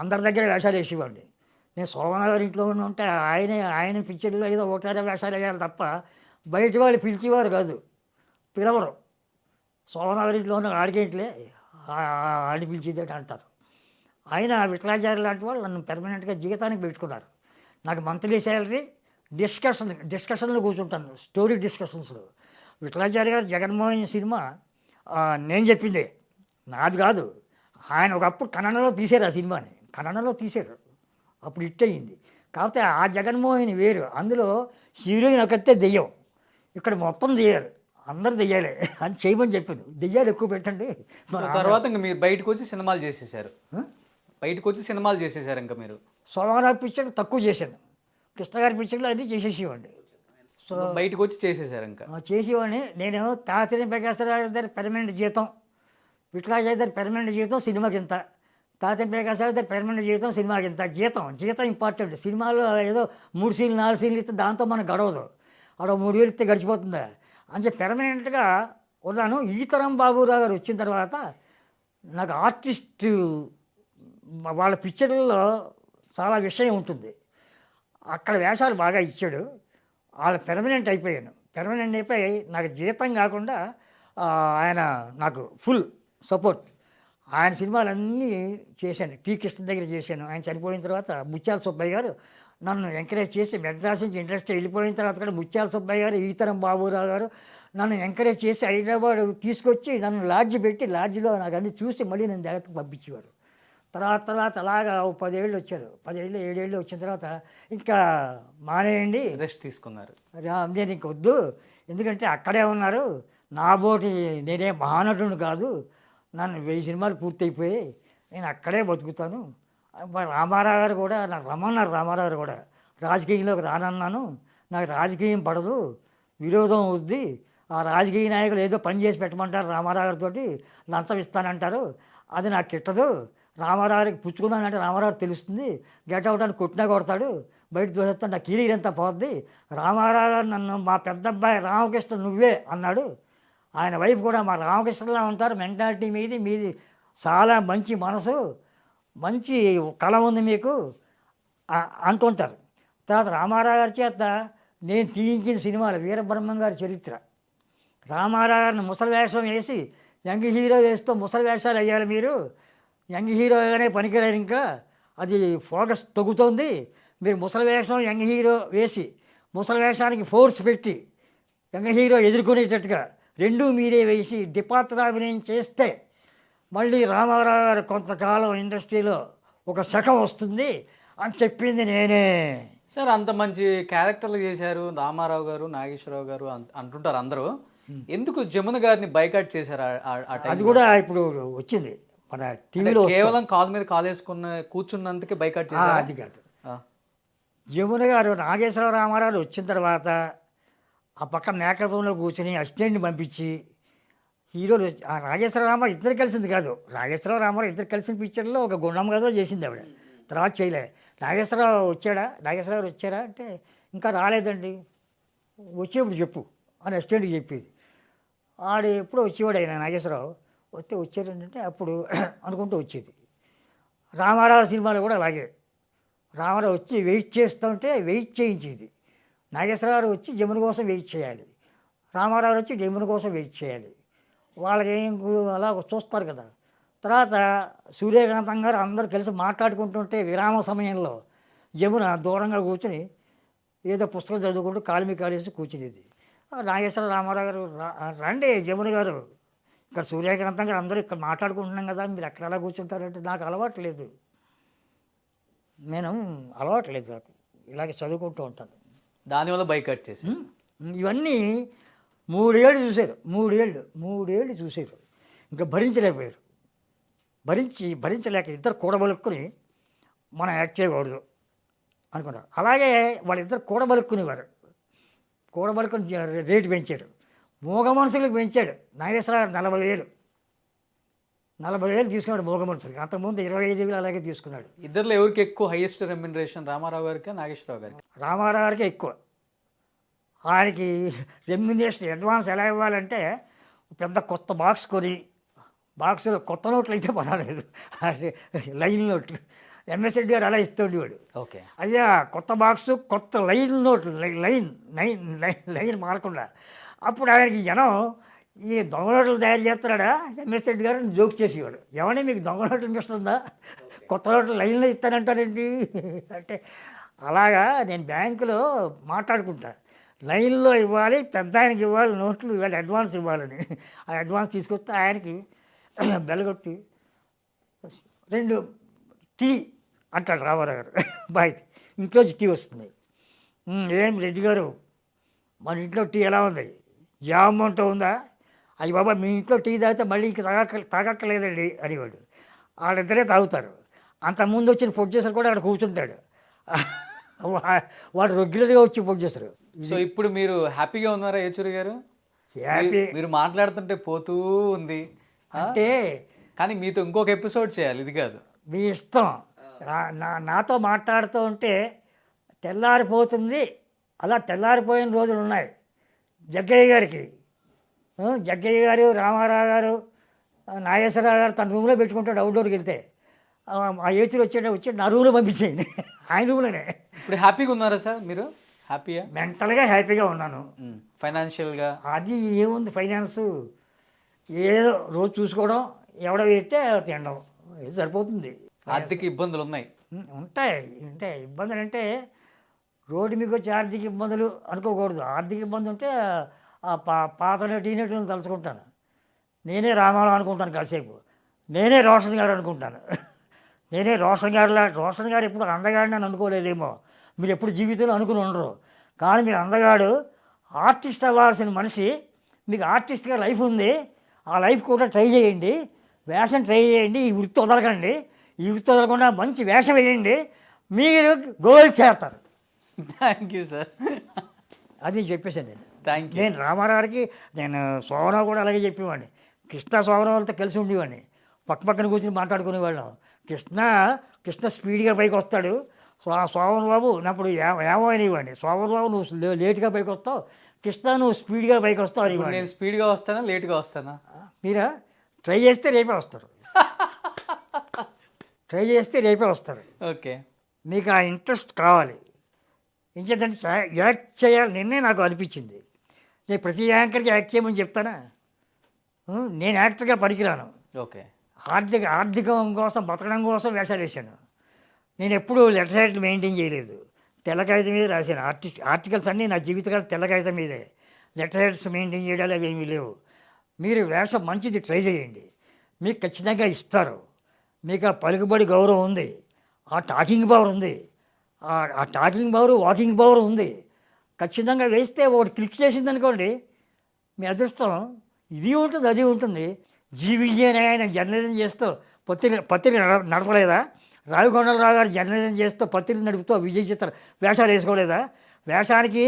అందరి దగ్గర వేషాలు వేసేవాడిని. నేను సోమనగర్ ఇంట్లో ఉంటే ఆయన పిక్చర్లో ఏదో ఒకటారే వేషాలు వేయాలి తప్ప బయట వాళ్ళు పిలిచేవారు కాదు, పిలవరు. సోమనగర్ ఇంట్లో ఉన్న ఆడికేంట్లే ఆడి పిలిచేదేంటి అంటారు. ఆయన విఠలాచార్య లాంటి వాళ్ళు నన్ను పెర్మనెంట్గా జీవితానికి పెట్టుకున్నారు. నాకు మంత్లీ శాలరీ, డిస్కషన్లో కూర్చుంటాను, స్టోరీ డిస్కషన్స్లో. విఠలాచార్య గారు జగన్మోహన్ సినిమా నేను చెప్పిందే, నాది కాదు. ఆయన ఒకప్పుడు కన్నడలో తీశారు ఆ సినిమాని, కన్నడలో తీశారు, అప్పుడు హిట్ అయ్యింది. కాకపోతే ఆ జగన్మోహిని వేరు, అందులో హీరోయిన్ ఒకతే దెయ్యం, ఇక్కడ మొత్తం దెయ్యాలు, అందరు దెయ్యాలే అని చేయమని చెప్పింది. దెయ్యాలు ఎక్కువ పెట్టండి. సో తర్వాత ఇంకా మీరు బయటకు వచ్చి సినిమాలు చేసేసారు, బయటకు వచ్చి సినిమాలు చేసేసారు ఇంకా మీరు. సోమవారం పిక్చర్ తక్కువ చేశాను, కృష్ణ గారి పిక్చర్లు అన్నీ చేసేసేవాడిని. సో బయటకు వచ్చి చేసేసారు ఇంకా. చేసేవాడిని. నేను తాతిని ప్రకాశరావు దగ్గర పెర్మనెంట్ జీతం, విఠలాచార్య దగ్గర పెర్మనెంట్ జీతం, సినిమాకి ఇంత. తాతిని ప్రకాశరావు దగ్గర పెర్మనెంట్ జీతం, సినిమాకి ఇంత. జీతం ఇంపార్టెంట్. సినిమాలో ఏదో 3 సీన్లు 4 సీన్లు ఇస్తే దాంతో మనకు గడవదు, అక్కడ 3,000 ఇస్తే గడిచిపోతుందా అని చెప్పి పెర్మనెంట్గా ఉన్నాను. ఈతరం బాబురావు గారు వచ్చిన తర్వాత నాకు ఆర్టిస్టు వాళ్ళ పిక్చర్లలో చాలా విషయం ఉంటుంది, అక్కడ వేషాలు బాగా ఇచ్చాడు. వాళ్ళ పెర్మనెంట్ అయిపోయాను. పెర్మనెంట్ అయిపోయి నాకు జీతం కాకుండా ఆయన నాకు ఫుల్ సపోర్ట్. ఆయన సినిమాలన్నీ చేశాను. టీ కృష్ణ దగ్గర చేశాను. ఆయన చనిపోయిన తర్వాత ముత్యాల సుబ్బయ్య గారు నన్ను ఎంకరేజ్ చేసి, మెడ్రాస్ నుంచి ఇండస్ట్రీ వెళ్ళిపోయిన తర్వాత కూడా ముత్యాల సుబ్బయ్య గారు, ఈతరం బాబురావు గారు నన్ను ఎంకరేజ్ చేసి హైదరాబాద్ తీసుకొచ్చి నన్ను లాడ్జి పెట్టి, లాడ్జిలో నాకు అన్నీ చూసి మళ్ళీ నేను జాగ్రత్తగా పంపించేవారు. తర్వాత అలాగా 10 ఏళ్ళు వచ్చారు. 10 ఏళ్ళు 7 ఏళ్ళు వచ్చిన తర్వాత ఇంకా మానేయండి, రెస్ట్ తీసుకున్నారు. నేను ఇంక వద్దు, ఎందుకంటే అక్కడే ఉన్నారు, నా బోటి నేనే మహానటుడు కాదు, నన్ను 1000 సినిమాలు పూర్తయిపోయాయి, నేను అక్కడే బతుకుతాను. రామారావు గారు కూడా నాకు రమ్మన్నారు. రామారావు గారు కూడా రాజకీయంలోకి రానన్నాను, నాకు రాజకీయం పడదు, విరోధం అవుద్ది, ఆ రాజకీయ నాయకులు ఏదో పని చేసి పెట్టమంటారు, రామారావు గారితో లంచం ఇస్తానంటారు, అది నాకు కిట్టదు. రామారావుకి పుచ్చుకున్నానంటే రామారావు తెలుస్తుంది, గెట్ అవుట్ అని కొట్టినా కొడతాడు, బయట దోసేస్తాను, నా కెరీర్ అంతా పోద్ది. రామారావు గారు నన్ను మా పెద్ద అబ్బాయి రామకృష్ణ నువ్వే అన్నాడు. ఆయన వైఫ్ కూడా మా రామకృష్ణలా ఉంటారు, మెంటాలిటీ మీది చాలా మంచి మనసు, మంచి కళ ఉంది మీకు అంటుంటారు. తర్వాత రామారావు గారి చేత నేను తీయించిన సినిమాలు వీరబ్రహ్మం గారి చరిత్ర. రామారావు గారిని ముసలి వేషం వేసి యంగ్ హీరో వేస్తూ ముసలి వేషాలు వేయాలి మీరు, యంగ్ హీరోగానే పనికిరారు, ఇంకా అది ఫోకస్ తగ్గుతోంది, మీరు ముసలి వేషం యంగ్ హీరో వేసి ముసలి వేషానికి ఫోర్స్ పెట్టి యంగ్ హీరో ఎదుర్కొనేటట్టుగా రెండూ మీరే వేసి డిపాత్రాభినయం చేస్తే మళ్ళీ రామారావు గారు కొంతకాలం ఇండస్ట్రీలో ఒక శకం వస్తుంది అని చెప్పింది నేనే. సార్ అంత మంచి క్యారెక్టర్లు చేశారు రామారావు గారు, నాగేశ్వరరావు గారు అంటుంటారు అందరూ, ఎందుకు జమున గారిని బైకాట్ చేశారు ఆ టైం? అది కూడా ఇప్పుడు వచ్చింది మన టీవీలో. కేవలం కాలు మీద కాలు వేసుకున్న కూర్చున్నందుకే బైకాట్ చేశారు? అది కాదు. జమున గారు నాగేశ్వరరావు రామారావు వచ్చిన తర్వాత ఆ పక్క మేకప్ రూమ్లో కూర్చొని అసిస్టెంట్ని పంపించి హీరోలు నాగేశ్వరరావు రామారావు ఇద్దరు కలిసింది కాదు, నాగేశ్వరరావు రామారావు ఇద్దరు కలిసిన పిక్చర్లో ఒక గుండం గదో చేసింది ఆవిడ, తర్వాత చేయలే. నాగేశ్వరరావు వచ్చారా అంటే ఇంకా రాలేదండి, వచ్చేప్పుడు చెప్పు అని అసిస్టెంట్కి చెప్పేది. ఆడు ఎప్పుడో వచ్చేవాడు ఆయన నాగేశ్వరరావు, వస్తే వచ్చారంటే అప్పుడు అనుకుంటూ వచ్చేది. రామారావు సినిమాలు కూడా అలాగే, రామారావు వచ్చి వెయిట్ చేస్తుంటే వెయిట్ చేయించేది, నాగేశ్వరరావు వచ్చి జమున కోసం వెయిట్ చేయాలి, రామారావు వచ్చి జమున కోసం వెయిట్ చేయాలి, వాళ్ళకి ఏం అలా చూస్తారు కదా. తర్వాత సూర్యకాంతం గారు అందరూ కలిసి మాట్లాడుకుంటుంటే విరామ సమయంలో జమున దూరంగా కూర్చొని ఏదో పుస్తకం చదువుకుంటూ కాలు మీ కాలేసి కూర్చునేది. నాగేశ్వర రామారావు గారు రండి జమున గారు, ఇక్కడ సూర్యకాంతం గారు అందరూ ఇక్కడ మాట్లాడుకుంటున్నాం కదా, మీరు ఎక్కడ ఎలా కూర్చుంటారంటే నాకు అలవాటు లేదు నాకు ఇలాగే చదువుకుంటూ ఉంటాను. దానివల్ల బైకాట్ చేసి ఇవన్నీ 3 ఏళ్ళు చూశారు, 3 ఏళ్ళు చూశారు, ఇంకా భరించలేకపోయారు. భరించలేక ఇద్దరు కూడబలుక్కుని మనం యాక్ట్ చేయకూడదు అనుకున్నారు. అలాగే వాళ్ళిద్దరు కూడబలుక్కునేవారు, కూడబలుక్కుని రేటు పెంచారు, మూగ మనుషులకు పెంచాడు నాగేశ్వరరావు 40,000 తీసుకున్నాడు మూగ మనుషులకి, అంతకుముందు 25,000 అలాగే తీసుకున్నాడు. ఇద్దరులో ఎవరికి ఎక్కువ హైయెస్ట్ రెమ్యునరేషన్, రామారావు గారికి నాగేశ్వరరావు గారికి? రామారావు గారికి ఎక్కువ. ఆయనకి రెమ్యునరేషన్ అడ్వాన్స్ ఎలా ఇవ్వాలంటే పెద్ద కొత్త బాక్స్ కొని, బాక్స్లో కొత్త నోట్లు అయితే పర్వాలేదు, లైన్ నోట్లు ఎంఎస్ రెడ్డి గారు అలా ఇస్తుండేవాడు. ఓకే, అయ్యా కొత్త బాక్స్ కొత్త లైన్ నోట్లు, లైన్ మారకుండా. అప్పుడు ఆయనకి జనం ఈ దొంగ నోట్లు తయారు చేస్తున్నాడా ఎంఎస్ రెడ్డి గారు జోక్ చేసేవాడు, ఏమని మీకు దొంగ నోట్లు ఇంట్రెస్ట్ ఉందా, కొత్త నోట్లు లైన్లో ఇస్తానంటారేంటి అంటే, అలాగా నేను బ్యాంకులో మాట్లాడుకుంటా, లైన్లో ఇవ్వాలి, పెద్ద ఆయనకి ఇవ్వాలి నోట్లు, ఇవాళ అడ్వాన్స్ ఇవ్వాలని. ఆ అడ్వాన్స్ తీసుకొస్తే ఆయనకి బెల్లగొట్టి 2 టీ అంటాడు రామారావు గారు, బాయ్ ఇంట్లోంచి టీ వస్తుంది. ఏం రెడ్డి గారు మన ఇంట్లో టీ ఎలా ఉంది, జామ్ అంటూ ఉందా? అయ్యి బాబా మీ ఇంట్లో టీ తాగితే మళ్ళీ ఇంక తాగక్కలేదండి అనేవాడు. వాళ్ళిద్దరే తాగుతారు. అంతకుముందు వచ్చిన ప్రొడ్యూసర్ కూడా అక్కడ కూర్చుంటాడు. వాడు రెగ్యులర్గా వచ్చి ప్రొడ్యూసర్. సో ఇప్పుడు మీరు హ్యాపీగా ఉన్నారా ఏచూరి గారు? హ్యాపీ మీరు మాట్లాడుతుంటే పోతూ ఉంది అంటే కానీ మీతో ఇంకొక ఎపిసోడ్ చేయాలి, ఇది కాదు. మీ ఇష్టం. నాతో మాట్లాడుతూ ఉంటే తెల్లారిపోతుంది. అలా తెల్లారిపోయిన రోజులు ఉన్నాయి. జగ్గయ్య గారికి, జగ్గయ్య గారు, రామారావు గారు, నాగేశ్వరరావు గారు తన రూమ్లో పెట్టుకుంటాడు. అవుట్డోర్కి వెళ్తే ఆ ఏచులు వచ్చి నా రూమ్లో పంపించేయండి, ఆయన రూమ్లోనే. ఇప్పుడు హ్యాపీగా ఉన్నారా సార్ మీరు? హ్యాపీయా? మెంటల్గా హ్యాపీగా ఉన్నాను. ఫైనాన్షియల్గా అది ఏముంది ఫైనాన్స్, ఏదో రోజు చూసుకోవడం, ఎవడ వేస్తే తినడం, ఏదో సరిపోతుంది. ఆర్థిక ఇబ్బందులు ఉన్నాయి. ఉంటాయి. ఇబ్బందులు అంటే రోడ్డు మీకు వచ్చి ఆర్థిక ఇబ్బందులు అనుకోకూడదు. ఆర్థిక ఇబ్బంది ఉంటే పాత టీనేట్లను తలుచుకుంటాను. నేనే రామారావు అనుకుంటాను కాసేపు, నేనే రోషన్ గారు అనుకుంటాను. నేనే రోషన్ గారు ఎప్పుడు అందగాడిని అని అనుకోలేదేమో, మీరు ఎప్పుడు జీవితంలో అనుకుని ఉండరు. కానీ మీరు అందగాడు, ఆర్టిస్ట్ అవ్వాల్సిన మనిషి, మీకు ఆర్టిస్ట్గా లైఫ్ ఉంది. ఆ లైఫ్ కూడా ట్రై చేయండి, వేషం ట్రై చేయండి. ఈ వృత్తి వదలకండి, ఈ వృత్తి వదలకుండా మంచి వేషం వేయండి, మీరు గోల్ చేస్తారు. Thank you sir. అది చెప్పేసాను నేను. Thank you. నేను రామారావుకి, నేను శోభరావు కూడా అలాగే చెప్పేవాడిని. కృష్ణ శోభరావులతో కలిసి ఉండేవాడిని, పక్కన కూర్చొని మాట్లాడుకునేవాళ్ళం. కృష్ణ స్పీడ్గా పైకి వస్తాడు, శోభన్ బాబు అప్పుడు ఏమో అనేవాడిని. శోభన్ బాబు నువ్వు లేట్గా పైకి వస్తావు, కృష్ణ నువ్వు స్పీడ్గా పైకి వస్తావు అనేవాడిని. నేను స్పీడ్గా వస్తానా లేట్గా వస్తానా? మీరా ట్రై చేస్తే రేపే వస్తారు. ట్రై చేస్తే రేపే వస్తారు. ఓకే. మీకు ఆ ఇంట్రెస్ట్ కావాలి. ఇంకేంటంటే యాక్ట్ చేయాలి. నిన్నే నాకు అనిపించింది, నేను ప్రతి యాంకర్కి యాక్ట్ చేయమని చెప్తానా? నేను యాక్టర్గా పనికిరాను. ఓకే. ఆర్థికం కోసం, బతకడం కోసం వేషాలు వేశాను. నేను ఎప్పుడూ లెటర్ హెడ్ మెయింటైన్ చేయలేదు, తెల్ల కాగితం మీద రాశాను. ఆర్టికల్స్ అన్నీ నా జీవితకాలం తెల్ల కాగితం మీదే. లెటర్ హెడ్స్ మెయింటైన్ చేయడాలు అవి ఏమీ లేవు. మీరు వేషం మంచిది ట్రై చేయండి, మీకు ఖచ్చితంగా ఇస్తారు. మీకు ఆ పలుకుబడి గౌరవం ఉంది, ఆ టాకింగ్ పవర్ ఉంది, ఆ టాకింగ్ పవర్, వాకింగ్ పవర్ ఉంది. ఖచ్చితంగా వేస్తే ఒకటి క్లిక్ చేసింది అనుకోండి, మీ అదృష్టం. ఇది ఉంటుంది, అది ఉంటుంది. జీవిజయన్ ఆయన జర్నలిజం చేస్తూ పత్రిక నడపలేదా? రావికొండలరావు గారు జర్నలిజం చేస్తూ పత్రిక నడుపుతూ విజయ్ చిత్ర వేషాలు వేసుకోలేదా? వేషానికి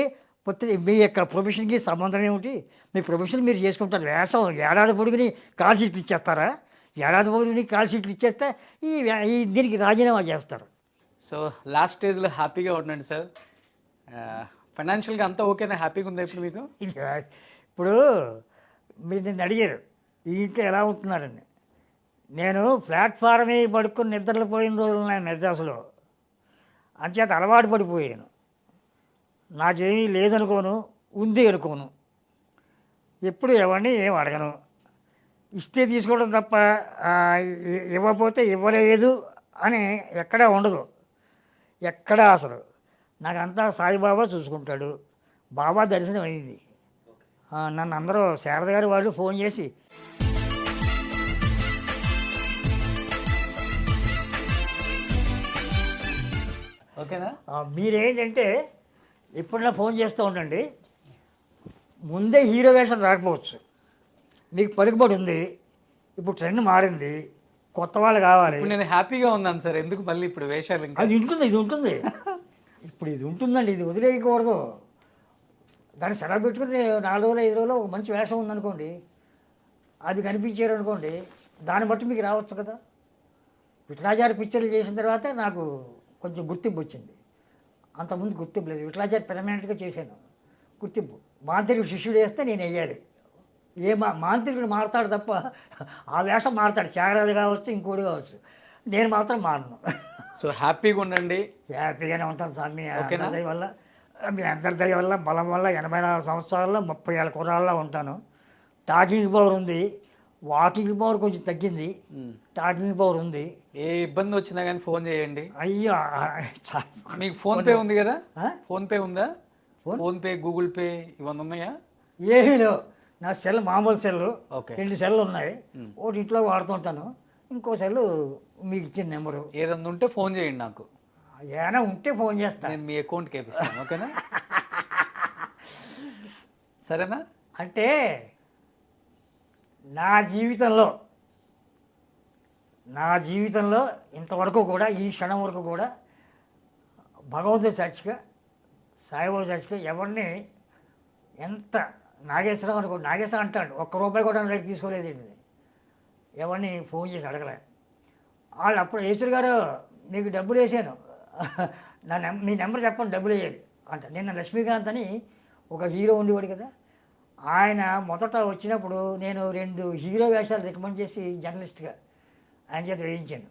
మీ యొక్క ప్రొఫెషన్కి సంబంధం ఏమిటి? మీ ప్రొఫెషన్ మీరు చేసుకుంటారు. వేషం ఏడాది పొడుగుని కాల్ షీట్లు ఇచ్చేస్తారా? ఏడాది పొడుగుని కాల్ షీట్లు ఇచ్చేస్తే ఈ దీనికి రాజీనామా చేస్తారు. సో లాస్ట్ స్టేజ్లో హ్యాపీగా ఉండండి సార్. ఫైనాన్షియల్గా అంతా ఓకేనా? హ్యాపీగా ఉందా ఇప్పుడు మీకు? ఇప్పుడు మీరు నిన్ను అడిగారు ఈ ఇంట్లో ఎలా ఉంటున్నారని. నేను ప్లాట్ఫారమే పడుకొని నిద్రలు పోయిన రోజులు ఉన్నాయి మెడ్రాసులో. అంచేత అలవాటు పడిపోయాను. నాకేమీ లేదనుకోను, ఉంది అనుకోను. ఎప్పుడు ఎవరిని ఏం అడగను. ఇస్తే తీసుకోవడం తప్ప ఇవ్వకపోతే ఇవ్వలేదు అని ఎక్కడా ఉండదు, ఎక్కడా అసలు. నాకంతా సాయిబాబా చూసుకుంటాడు. బాబా దర్శనం అయింది. నన్ను అందరూ శారద గారు వాళ్ళు ఫోన్ చేసి ఓకేనా, మీరేంటంటే ఎప్పుడైనా ఫోన్ చేస్తూ ఉండండి. ముందే హీరో వేషం రాకపోవచ్చు, మీకు పలుకుబడి ఉంది, ఇప్పుడు ట్రెండ్ మారింది, కొత్త వాళ్ళు కావాలి. ఇప్పుడు నేను హ్యాపీగా ఉన్నాను సార్, ఎందుకు మళ్ళీ ఇప్పుడు వేషాలు? ఇంకా అది ఉంటుంది, ఇది ఉంటుంది. ఇప్పుడు ఇది ఉంటుందండి, ఇది వదిలేయకూడదు. దాన్ని సెలవు పెట్టుకుని 4 రోజులు 5 రోజులు ఒక మంచి వేషం ఉందనుకోండి, అది కనిపించారు అనుకోండి, దాన్ని బట్టి మీకు రావచ్చు కదా. విఠలాచారి పిక్చర్లు చేసిన తర్వాత నాకు కొంచెం గుర్తింపు వచ్చింది. అంతకుముందు గుర్తింపు లేదు. విఠలాచారి పెర్మనెంట్గా చేశాను గుర్తింపు. మాంత్రికుడు శిష్యుడు వేస్తే నేను వెయ్యాలి. మాంత్రికుడు మారుతాడు తప్ప ఆ వేషం మారుతాడు. త్యాగరాజు కావచ్చు, ఇంకోటి కావచ్చు, నేను మాత్రం మారను. సో హ్యాపీగా ఉండండి. హ్యాపీగానే ఉంటాను స్వామి. అందరి దయ వల్ల, మీ అందరి దయ వల్ల, బలం వల్ల 84 సంవత్సరాల్లో 30 ఏళ్ళ కుర్రాళ్ళ ఉంటాను. టాకింగ్ పవర్ ఉంది, వాకింగ్ పవర్ కొంచెం తగ్గింది, టాకింగ్ పవర్ ఉంది. ఏ ఇబ్బంది వచ్చినా కానీ ఫోన్ చేయండి. అయ్యో, మీకు ఫోన్పే ఉంది కదా? ఫోన్పే ఉందా? ఫోన్పే, గూగుల్ పే ఇవన్నీ ఉన్నాయా? ఏమీ లేవు. నా సెల్ మామూలు సెల్లు, ఓకే. 2 సెల్లు ఉన్నాయి. ఒకటి ఇంట్లో వాడుతుంటాను, ఇంకో సెల్లు మీకు ఇచ్చిన నెంబరు. ఏదన్నా ఉంటే ఫోన్ చేయండి నాకు. ఏమైనా ఉంటే ఫోన్ చేస్తా. నేను మీ అకౌంట్కి వేపిస్తాను, ఓకేనా? సరేనా? అంటే నా జీవితంలో ఇంతవరకు కూడా, ఈ క్షణం వరకు కూడా భగవంతుడి సాక్షిగా, సాయిబాబా సాక్షిగా ఎవరిని ఎంత నాగేశ్వరం అనుకో, నాగేశ్వరం అంటాడు, ఒక్క రూపాయి కూడా నా దగ్గర తీసుకోలేదండి. ఎవరిని ఫోన్ చేసి అడగలే. వాళ్ళు అప్పుడు ఈశ్వర్ గారు మీకు డబ్బులు వేసాను, మీ నెంబర్ చెప్పండి డబ్బులు వేయాలి అంట. నిన్న లక్ష్మీకాంత్ అని ఒక హీరో ఉండేవాడు కదా, ఆయన మొదట వచ్చినప్పుడు నేను 2 హీరో వేషాలు రికమెండ్ చేసి జర్నలిస్ట్గా ఆయన చేత వేయించాను.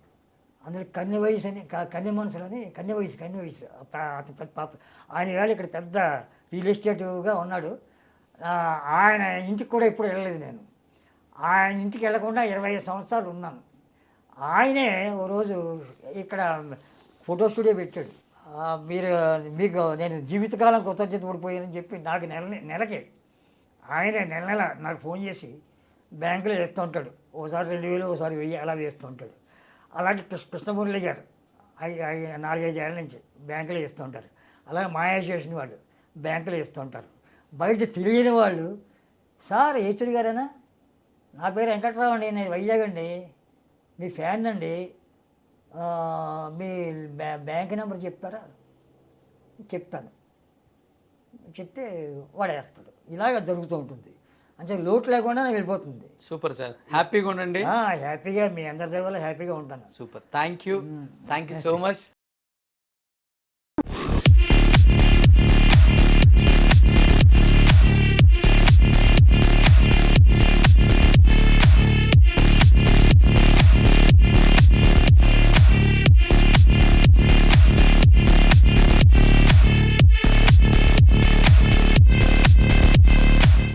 అందులో కన్నె వయసు అని, కన్నె మనసులు అని, కన్నె వయసు అతను పెద్ద పాప. ఆయన వేళ ఇక్కడ పెద్ద రియల్ ఎస్టేట్గా ఉన్నాడు. ఆయన ఇంటికి కూడా ఎప్పుడు వెళ్ళలేదు నేను. ఆయన ఇంటికి వెళ్ళకుండా 25 సంవత్సరాలు ఉన్నాను. ఆయనే ఓ రోజు ఇక్కడ ఫోటో స్టూడియో పెట్టాడు. మీకు నేను జీవితకాలం కృతజ్ఞత పడిపోయానని చెప్పి నాకు నెలకి ఆయనే నెల నాకు ఫోన్ చేసి బ్యాంకులో వేస్తూ ఉంటాడు. ఓసారి 2000, ఓసారి 1000 అలా వేస్తూ ఉంటాడు. అలాగే కృష్ణమురళి గారు 4-5 ఏళ్ళ నుంచి బ్యాంకులో వేస్తూ ఉంటారు. అలాగే మాయా చేసిన వాళ్ళు బ్యాంకులో వేస్తూ ఉంటారు. బయట తెలియని వాళ్ళు, సార్ ఏచూరి గారేనా, నా పేరు వెంకట్రావు అండి, నేను వైజాగ్ అండి, మీ ఫ్యాన్ అండి, మీ బ్యాంక్ నెంబర్ చెప్తారా? చెప్తాను. చెప్తే వాడేస్తాడు. ఇలాగ జరుగుతూ ఉంటుంది. అంటే లోటు లేకుండా వెళ్ళిపోతుంది. సూపర్ సార్, హ్యాపీగా ఉండండి. హ్యాపీగా మీ అందరి దగ్గర హ్యాపీగా ఉంటాను. Super, thank you so much.